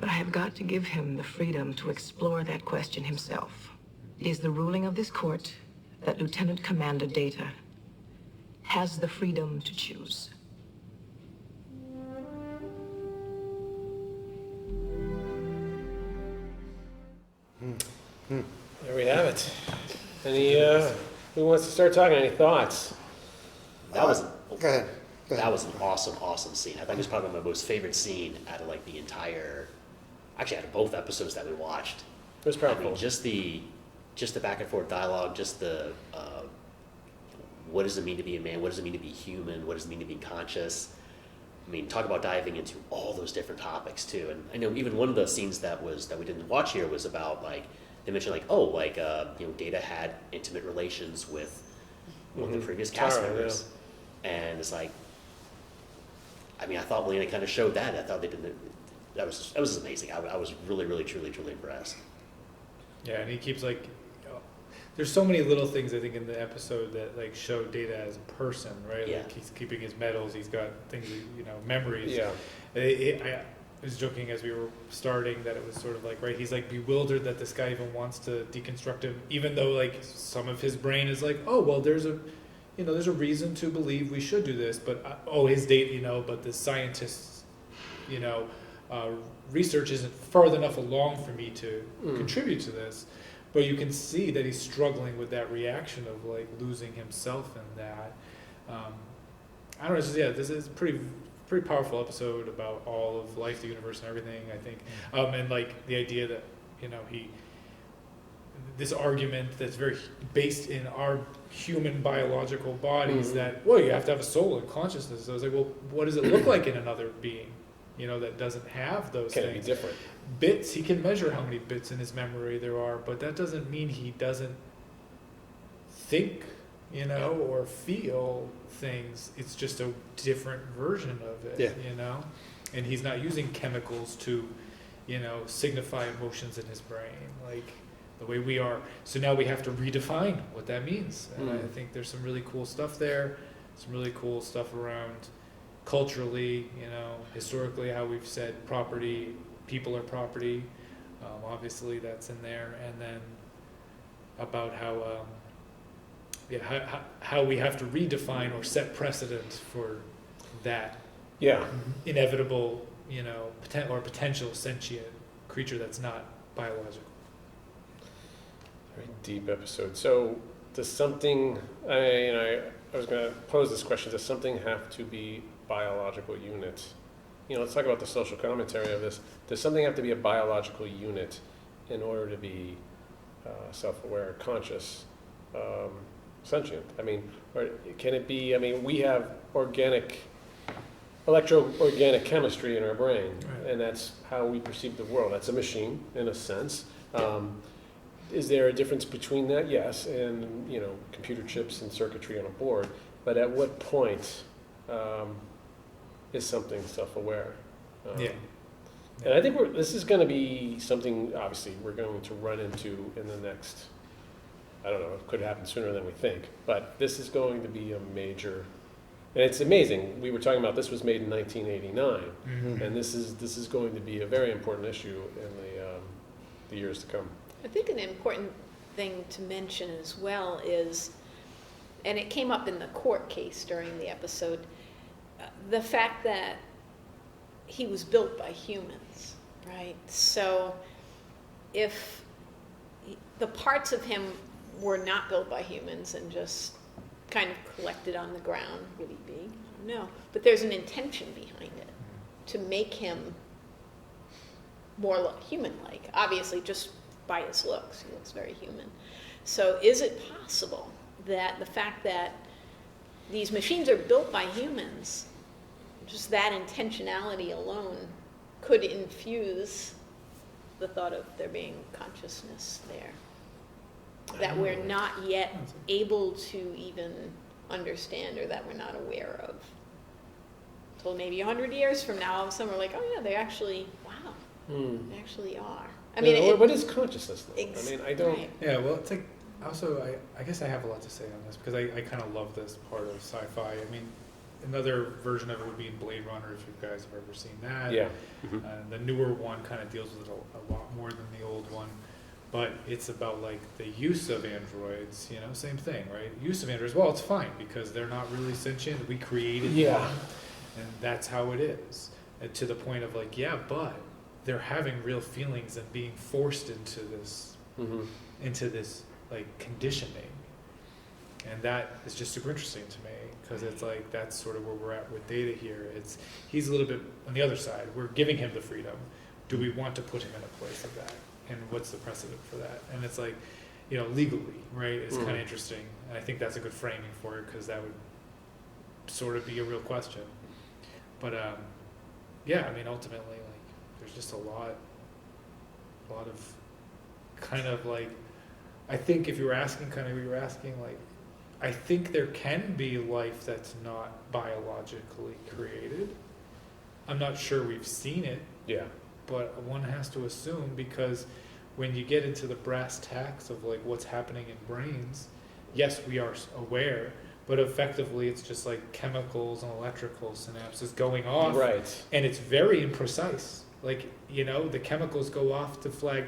But I have got to give him the freedom to explore that question himself. It is the ruling of this court that Lieutenant Commander Data has the freedom to choose. There we have it. Any, who wants to start talking? Any thoughts? That was Go ahead. That was an awesome scene. I think it was probably my most favorite scene out of like the entire, actually out of both episodes that we watched. It was powerful. I mean, just the back and forth dialogue, just the what does it mean to be a man? What does it mean to be human? What does it mean to be conscious? I mean, talk about diving into all those different topics too. And I know even one of the scenes that we didn't watch here was about like they mentioned like Data had intimate relations with one of the previous cast Tara, members, and it's like. I mean, I thought Lena kind of showed that. I thought they did. That was amazing. I was really, really, truly impressed. Yeah, and he keeps like, there's so many little things I think in the episode that like show Data as a person, right? Yeah. Like he's keeping his medals. He's got things, memories. Yeah. I was joking as we were starting that it was sort of like, right, he's like bewildered that this guy even wants to deconstruct him, even though like some of his brain is like, oh well, there's a reason to believe we should do this, but his data, but the scientists, research isn't far enough along for me to contribute to this. But you can see that he's struggling with that reaction of like losing himself in that. I don't know. This is a pretty powerful episode about all of life, the universe, and everything. I think, and like the idea that this argument that's very based in our human biological bodies that you have to have a soul and consciousness. So I was like, well, what does it look like in another being? That doesn't have those things. Can it be different? Bits, he can measure how many bits in his memory there are, but that doesn't mean he doesn't think, or feel things. It's just a different version of it, and he's not using chemicals to, signify emotions in his brain, like the way we are. So now we have to redefine what that means. And I think there's some really cool stuff there, some really cool stuff around culturally, historically, how we've said property, people are property. Obviously that's in there. And then about how we have to redefine or set precedent for that inevitable, potential sentient creature that's not biological. Very deep episode. So does something, I was going to pose this question, does something have to be biological unit? Let's talk about the social commentary of this. Does something have to be a biological unit in order to be self-aware, conscious, sentient? I mean, or can it be, we have electro-organic chemistry in our brain, and that's how we perceive the world. That's a machine, in a sense. Is there a difference between that? Yes, and computer chips and circuitry on a board. But at what point is something self-aware? And I think this is going to be something, obviously, we're going to run into in the next, I don't know, it could happen sooner than we think. But this is going to be a major, and it's amazing. We were talking about this was made in 1989, and this is going to be a very important issue in the years to come. I think an important thing to mention as well is, and it came up in the court case during the episode, the fact that he was built by humans, right? So if the parts of him were not built by humans and just kind of collected on the ground, would he be? No. But there's an intention behind it to make him more human-like. Obviously, just by his looks, he looks very human. So is it possible that the fact that these machines are built by humans, just that intentionality alone could infuse the thought of there being consciousness there that we're not yet able to even understand, or that we're not aware of? So maybe 100 years from now, all of a sudden we're like, oh yeah, they actually, wow, they actually are. I mean, what is consciousness? I don't. Right. Yeah, well, it's like, also, I guess I have a lot to say on this, because I kind of love this part of sci-fi. I mean, another version of it would be in Blade Runner, if you guys have ever seen that. Yeah. The newer one kind of deals with it a lot more than the old one. But it's about like the use of androids, you know, same thing, right? Use of androids, well, it's fine because they're not really sentient. We created them, and that's how it is. And to the point of like, yeah, but they're having real feelings and being forced into this, like conditioning. And that is just super interesting to me because it's like that's sort of where we're at with Data here. He's a little bit on the other side. We're giving him the freedom. Do we want to put him in a place of that? And what's the precedent for that? And it's like, you know, legally, right? It's kind of interesting. And I think that's a good framing for it because that would sort of be a real question. But yeah, I mean, ultimately, like, there's just a lot of kind of like, I think if you were asking kind of what you were asking, like, I think there can be life that's not biologically created. I'm not sure we've seen it. Yeah. But one has to assume because when you get into the brass tacks of like what's happening in brains, yes, we are aware, but effectively it's just like chemicals and electrical synapses going off. Right. And it's very imprecise. Like, you know, the chemicals go off to flag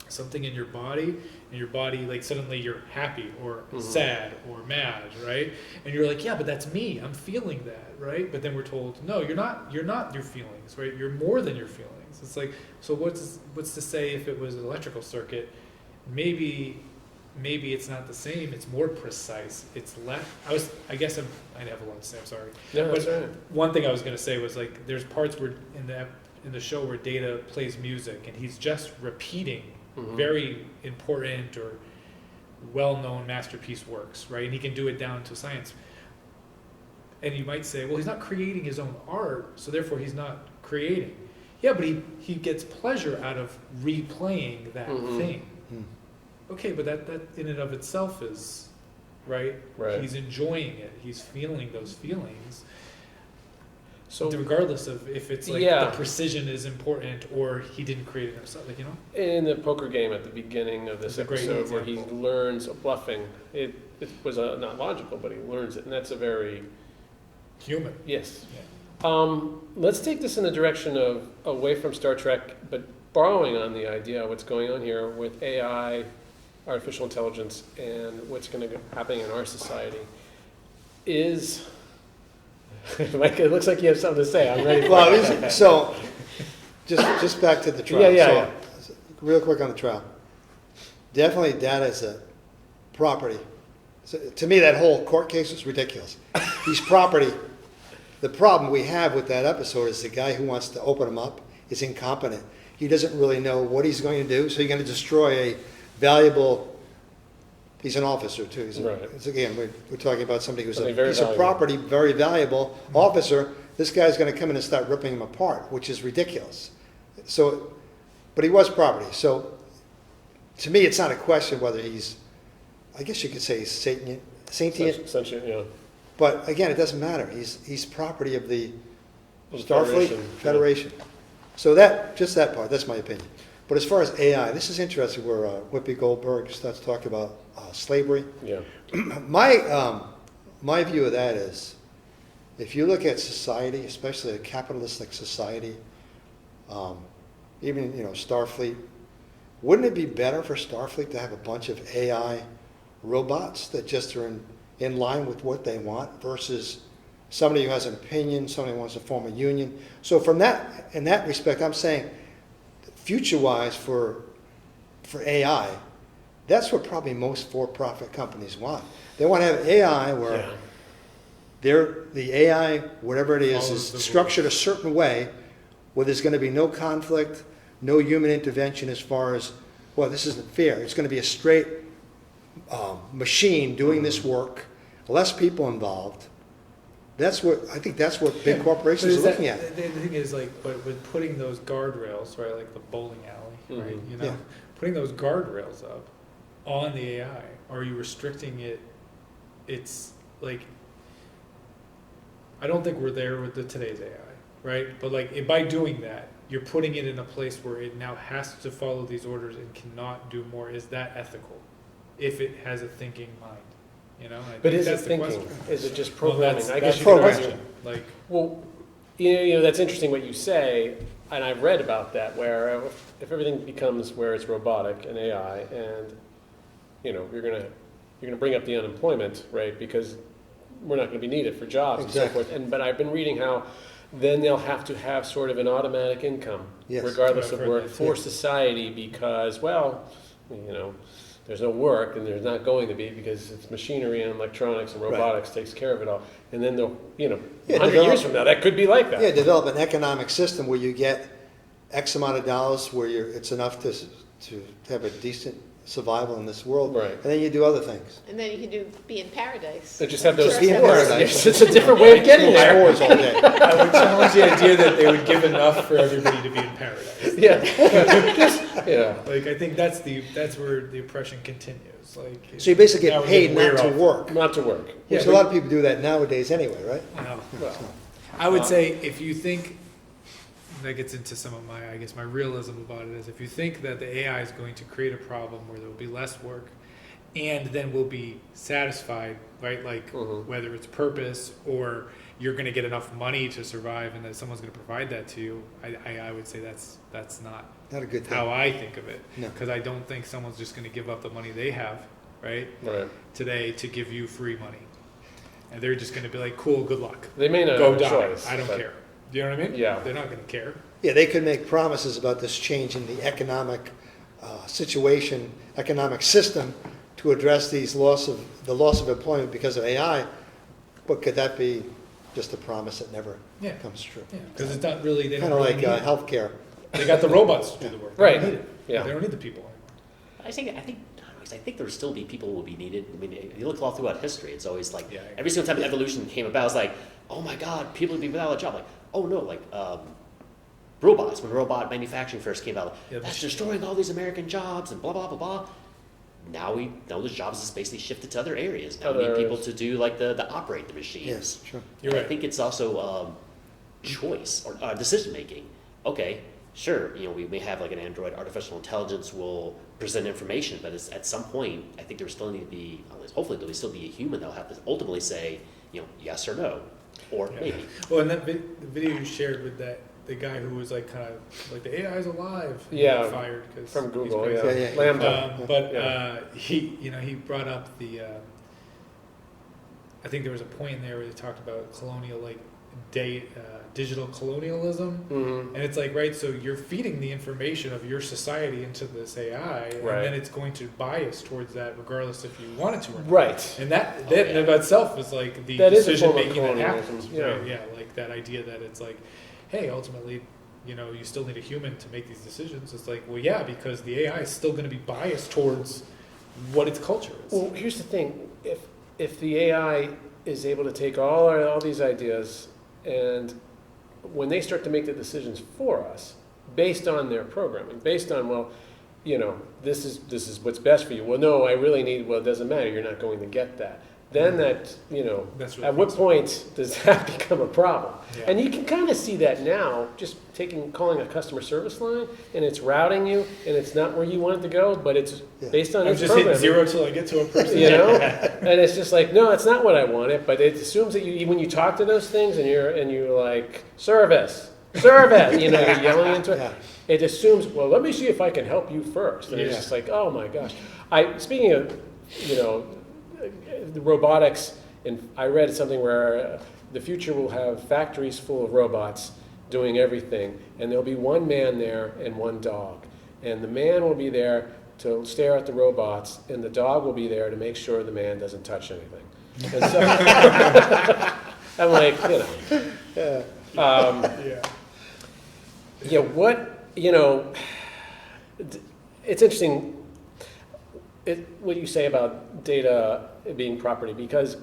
something in your body, and your body, like, suddenly you're happy or sad or mad, right? And you're like, yeah, but that's me. I'm feeling that, right? But then we're told, no, you're not your feelings, right? You're more than your feelings. It's like, so what's to say if it was an electrical circuit, maybe it's not the same. It's more precise. It's less. I guess I have a lot to say. I'm sorry. No, but that's all right. One thing I was going to say was like, there's parts where in the show where Data plays music and he's just repeating very important or well-known masterpiece works, right? And he can do it down to science. And you might say, well, he's not creating his own art, so therefore he's not creating. Yeah, but he gets pleasure out of replaying that thing. Okay, but that in and of itself is, right? He's enjoying it. He's feeling those feelings. So regardless of if it's like the precision is important or he didn't create it himself, like, you know? In the poker game at the beginning of this episode where he learns bluffing, it was not logical, but he learns it, and that's a very... human. Yes. Yeah. Let's take this in the direction of away from Star Trek, but borrowing on the idea of what's going on here with AI, artificial intelligence, and what's going to be happening in our society. Mike, it looks like you have something to say. I'm ready for it. So, just back to the trial. Yeah. Real quick on the trial. Definitely Data is a property. So, to me, that whole court case was ridiculous. He's property. The problem we have with that episode is the guy who wants to open him up is incompetent. He doesn't really know what he's going to do, so you're going to destroy a valuable... He's an officer, too. Again, we're talking about somebody who's a property, very valuable officer. This guy's going to come in and start ripping him apart, which is ridiculous. So, but he was property. So, to me, it's not a question whether he's, I guess you could say he's sentient. Sentient, yeah. But, again, it doesn't matter. He's property of the Starfleet Federation. So just that part, that's my opinion. But as far as AI, this is interesting where Whoopi Goldberg starts talking about slavery. Yeah. My view of that is, if you look at society, especially a capitalistic society, even Starfleet, wouldn't it be better for Starfleet to have a bunch of AI robots that just are in line with what they want versus somebody who has an opinion, somebody who wants to form a union? So in that respect, I'm saying, future-wise for AI, that's what probably most for-profit companies want. They want to have AI where the AI, whatever it is structured a certain way where there's going to be no conflict, no human intervention as far as, well, this isn't fair. It's going to be a straight machine doing this work, less people involved. I think that's what big corporations are looking at. The thing is, like, but with putting those guardrails, right, like the bowling alley, right, putting those guardrails up on the AI, are you restricting it? It's like, I don't think we're there with today's AI, right? But like, by doing that, you're putting it in a place where it now has to follow these orders and cannot do more. Is that ethical? If it has a thinking mind. You know, I But think is it that's the thinking? question. Is it just Well, programming? that's I guess you the could question. argue. Like, Well, you know, that's interesting what you say, and I've read about that, where if everything becomes where it's robotic and AI, and you know, you're gonna bring up the unemployment rate because we're not going to be needed for jobs and so Exactly. forth. But I've been reading how then they'll have to have sort of an automatic income, Yes. regardless I've of heard work, that, for yeah. society, because, well, you know, there's no work, and there's not going to be, because it's machinery and electronics and robotics takes care of it all. And then they'll, you know, Yeah, 100 years from now, that could be like that. Yeah, develop an economic system where you get X amount of dollars, where it's enough to have a decent survival in this world. Right. And then you do other things. And then you can be in paradise. They just have those Just be in floors. paradise. It's a different way of getting there. Floors all day. I would challenge the idea that they would give enough for everybody to be in paradise. Yeah. Yeah. Like, I think that's where the oppression continues. Like, So you basically now get we're paid getting way not to off. work. Not to work. Which a lot of people do that nowadays anyway, right? Well, I would say if you think, that gets into some of my realism about it is, if you think that the AI is going to create a problem where there will be less work and then we'll be satisfied, right? Like whether it's purpose or you're going to get enough money to survive and that someone's going to provide that to you, I would say that's not Not a good thing. how I think of it. No. Because I don't think someone's just going to give up the money they have, right? Right. Today to give you free money. And they're just going to be like, cool, good luck. They may not Go have a die. choice, I don't but- care. Do you know what I mean? Yeah. They're not going to care. Yeah, they could make promises about this change in the economic situation, economic system, to address the loss of employment because of AI. But could that be just a promise that never Yeah. comes true? Yeah, because it's not really, they don't Kind of really like need it. healthcare. They got the robots to do the work. They Right. don't need it. Yeah. They don't need the people anymore. I think there will still be people who will be needed. I mean, if you look all throughout history, it's always like Yeah. every single time evolution came about, it's like, oh my God, people would be without a job. Like, oh no, like robots. When robot manufacturing first came out, Yeah, that's the- destroying all these American jobs and blah blah blah blah. Now those jobs is basically shifted to other areas. Now we need people to do like the operate the machines. Yes, sure. You're And right. I think it's also choice or decision making. Okay, sure, you know, we may have like an android, artificial intelligence will present information, but at some point, I think there still need to be, at least hopefully there will still be a human that will have to ultimately say, you know, yes or no, or Yeah. maybe. Well, and the video you shared with the guy who was like kind of like the AI is alive. and Yeah, got fired because from Google, he's crazy. Yeah, yeah. Lambda. But Yeah. he brought up the. I think there was a point in there where they talked about colonial digital colonialism, and it's like, right, so you're feeding the information of your society into this AI, and Right. then it's going to bias towards that regardless if you want it to or not. Right. And that in of itself is like the That is a decision form of making that colonialism, happens. yeah. Right? Yeah, like that idea that it's like, hey, ultimately, you know, you still need a human to make these decisions. It's like, well, yeah, because the AI is still going to be biased towards what its culture is. Well, here's the thing: if the AI is able to take all these ideas, and when they start to make the decisions for us based on their programming, based on, well, you know, this is what's best for you. Well, no, I really need. Well, it doesn't matter. You're not going to get that. Then that, you know, That's really at what point does that become a problem? Yeah. And you can kind of see that now, just calling a customer service line, and it's routing you, and it's not where you want it to go, but it's based on I'm its just hitting programming. 0 till I get to a person. You know, and it's just like, no, it's not what I wanted. But it assumes that when you talk to those things, and you're like, service, you know, you're yelling into it. Yeah. It assumes, well, let me see if I can help you first. And it's Yeah. just like, oh my gosh. Speaking of, you know, the robotics, and I read something where the future will have factories full of robots doing everything, and there'll be one man there and one dog. And the man will be there to stare at the robots, and the dog will be there to make sure the man doesn't touch anything. And so I'm like, you know. Yeah, what, you know, it's interesting what you say about data being property, because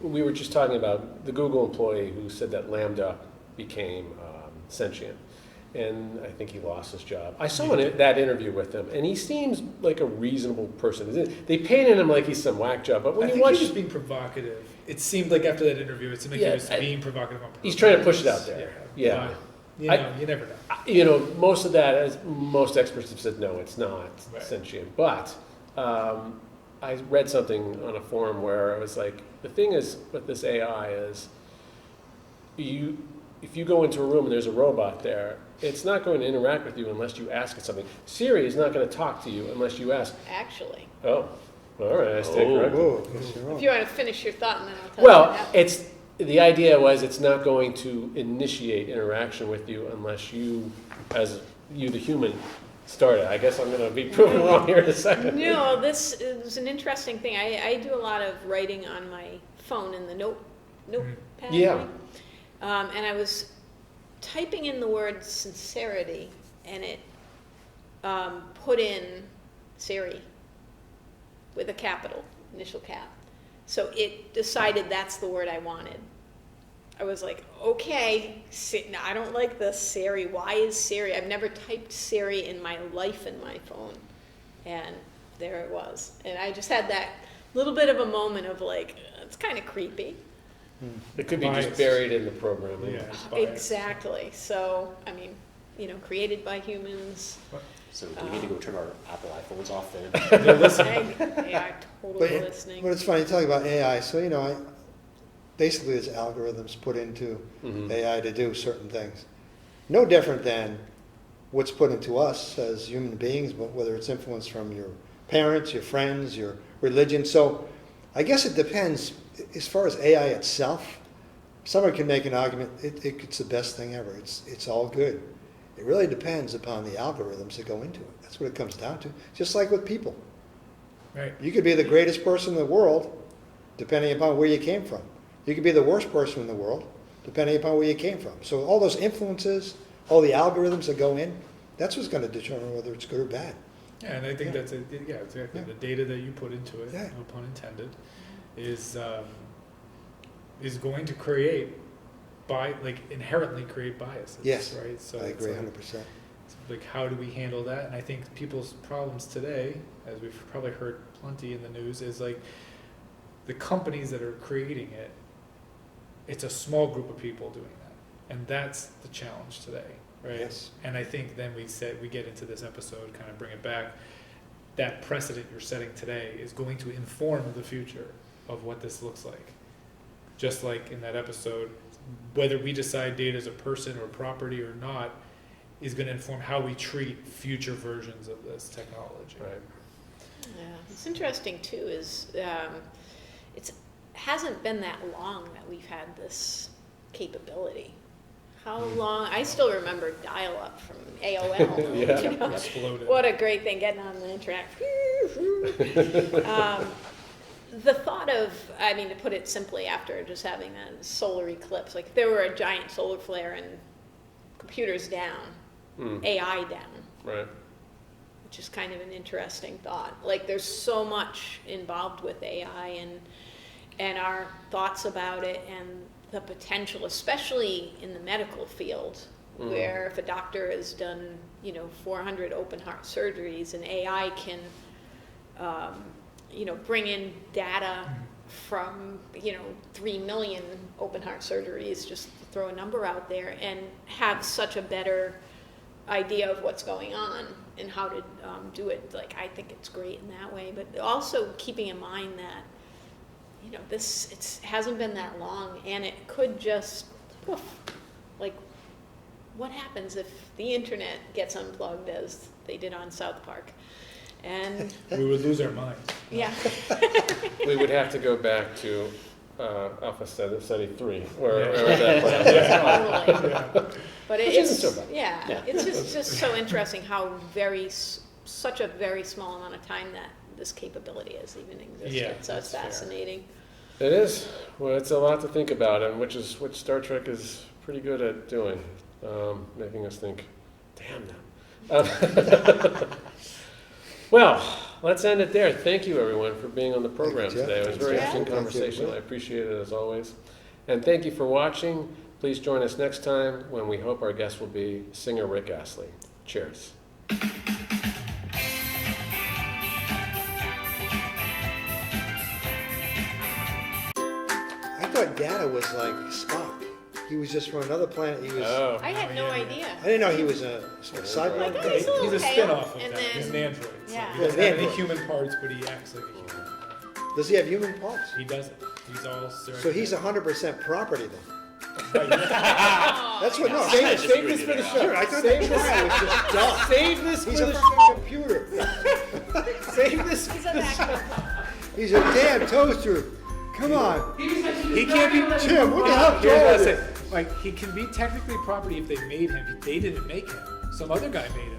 we were just talking about the Google employee who said that Lambda became sentient, and I think he lost his job. I saw that interview with him, and he seems like a reasonable person. They painted him like he's some whack job, but when I you think watch, he was being provocative. It seemed like after that interview, it seemed like he was being provocative on purpose. he's trying to push it out there. Yeah. But, you know, you never know. You know, most of that, as most experts have said, no, it's not Right. sentient. But I read something on a forum where it was like, the thing is with this AI is, if you go into a room and there's a robot there, it's not going to interact with you unless you ask it something. Siri is not going to talk to you unless you ask. Actually. Oh, all right, I stand corrected. If you want to finish your thought, and then I'll tell Well, you. the idea was it's not going to initiate interaction with you unless you, the human, start it. I guess I'm going to be proven wrong here in a second. No, this is an interesting thing. I do a lot of writing on my phone in the notepad. Yeah. And I was typing in the word sincerity, and it put in Siri with a capital, initial cap. So it decided that's the word I wanted. I was like, okay, no, I don't like this Siri. Why is Siri? I've never typed Siri in my life in my phone. And there it was. And I just had that little bit of a moment of like, it's kind of creepy. It could be just buried in the program. Yeah, Exactly. So, I mean, created by humans. So do we need to go turn our Apple iPhones off then? They're listening. They are totally listening. But it's funny, talking about AI, so, basically there's algorithms put into AI to do certain things. No different than what's put into us as human beings, but whether it's influence from your parents, your friends, your religion. So I guess it depends. As far as AI itself, someone can make an argument, it's the best thing ever. It's all good. It really depends upon the algorithms that go into it. That's what it comes down to. Just like with people. Right. You could be the greatest person in the world, depending upon where you came from. You could be the worst person in the world, depending upon where you came from. So all those influences, all the algorithms that go in, that's what's going to determine whether it's good or bad. Yeah, and I think that's it. Yeah, exactly. The data that you put into it, no pun intended, is going to create inherently create biases. Yes, right. So I agree 100%. It's like, how do we handle that? And I think people's problems today, as we've probably heard plenty in the news, is like the companies that are creating it. It's a small group of people doing that, and that's the challenge today, right? Yes. And I think then we get into this episode, kind of bring it back. That precedent you're setting today is going to inform the future of what this looks like. Just like in that episode, whether we decide data is a person or property or not is going to inform how we treat future versions of this technology. Right. Yeah, it's interesting too. It hasn't been that long that we've had this capability. How long? I still remember dial-up from AOL. Yeah. Exploded. What a great thing, getting on the internet. The thought of, to put it simply, after just having a solar eclipse, like if there were a giant solar flare and computers down, AI down. Right. Which is kind of an interesting thought. Like there's so much involved with AI and our thoughts about it and the potential, especially in the medical field, where if a doctor has done, 400 open heart surgeries and AI can, bring in data from, 3 million open heart surgeries, just to throw a number out there, and have such a better idea of what's going on and how to do it. Like, I think it's great in that way, but also keeping in mind that, it hasn't been that long, and it could just poof. Like, what happens if the internet gets unplugged as they did on South Park? And we would lose our minds. Yeah. We would have to go back to Alpha Study 3, or Totally. But it's so bad. it's just so interesting how such a very small amount of time that this capability has even existed. Yeah, so it's fascinating. It is. Well, it's a lot to think about, and which Star Trek is pretty good at doing, making us think, damn them. Well, let's end it there. Thank you, everyone, for being on the program today. It was a very interesting conversation. I appreciate it, as always. And thank you for watching. Please join us next time when we hope our guest will be singer Rick Astley. Cheers. I thought Data was like Spock. He was just from another planet. He was. I had no idea. I didn't know he was a cyborg. He's a spin-off of and that. He's an android. Yeah. So he doesn't have any human parts, but he acts like a human. Does he have human parts? He doesn't. He's all certain. So he's 100% property then. That's what, no. Save this for the show. Sure, I thought Save that this- trial was just dumb. Save this He's for a the fucking computer. Save this. He's a damn toaster. Come on. He can't be. Jim, what the hell Here's what I is say. it? Like, he can be technically property if they made him. They didn't make him. Some other guy made him.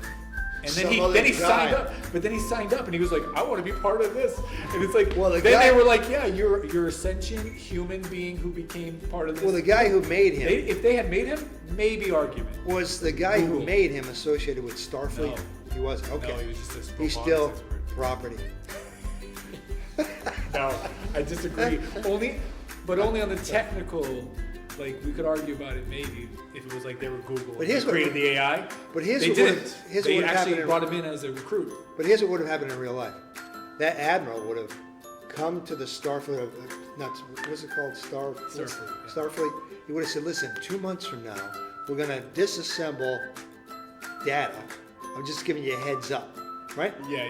And then Some other then he guy. signed up. But then he signed up and he was like, I want to be part of this. And it's like, Well, the then guy- they were like, yeah, you're a sentient human being who became part of this. Well, the guy who made him if they had made him, maybe argument. was the guy who Google. made him associated with Starfleet. No. He wasn't. Okay. No, he was just this He's robotics still expert. property. No, I disagree. Only on the technical, like, we could argue about it maybe if it was like they were Google But and here's they what created would- the AI. but here's they what didn't. would've- here's what They would've actually happened in- brought him in as a recruit. But here's what would have happened in real life. That admiral would have come to the Starfleet, what's it called? Starfleet. He would have said, listen, 2 months from now, we're going to disassemble data. I'm just giving you a heads up, right? Yeah.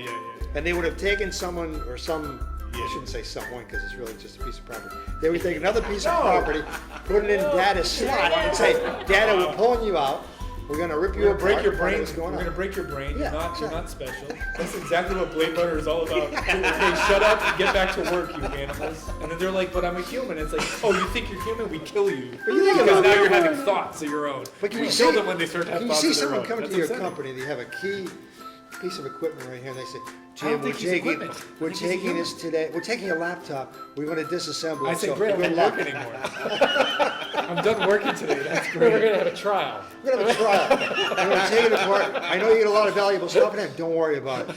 And they would have taken someone or some, I shouldn't say someone because it's really just a piece of property. They would take another piece of property, put it in Data's slot, and say, Data, we're pulling you out. We're going to rip you We're apart. gonna break your find out brain. what's going We're on." gonna break your brain. Yeah, You're not special. That's exactly what Blade Runner is all about. Okay, shut up and get back to work, you animals. And then they're like, but I'm a human. It's like, oh, you think you're human? We kill you. But you think Because about now it. you're having thoughts of your own. But can we you kill see, them when they start to have can you thoughts see of their someone own. come That's to your upsetting. company, they have a key piece of equipment right here, and they say, I don't Jim, think he's equipment. I we're think he's a taking human. this today, we're taking a laptop, we're going to disassemble it. I say, so great, I good won't luck." work anymore. I'm done working today. That's We're great. gonna have a trial. We're going to have a trial. We're going to take it apart. I know you get a lot of valuable stuff in it, don't worry about it.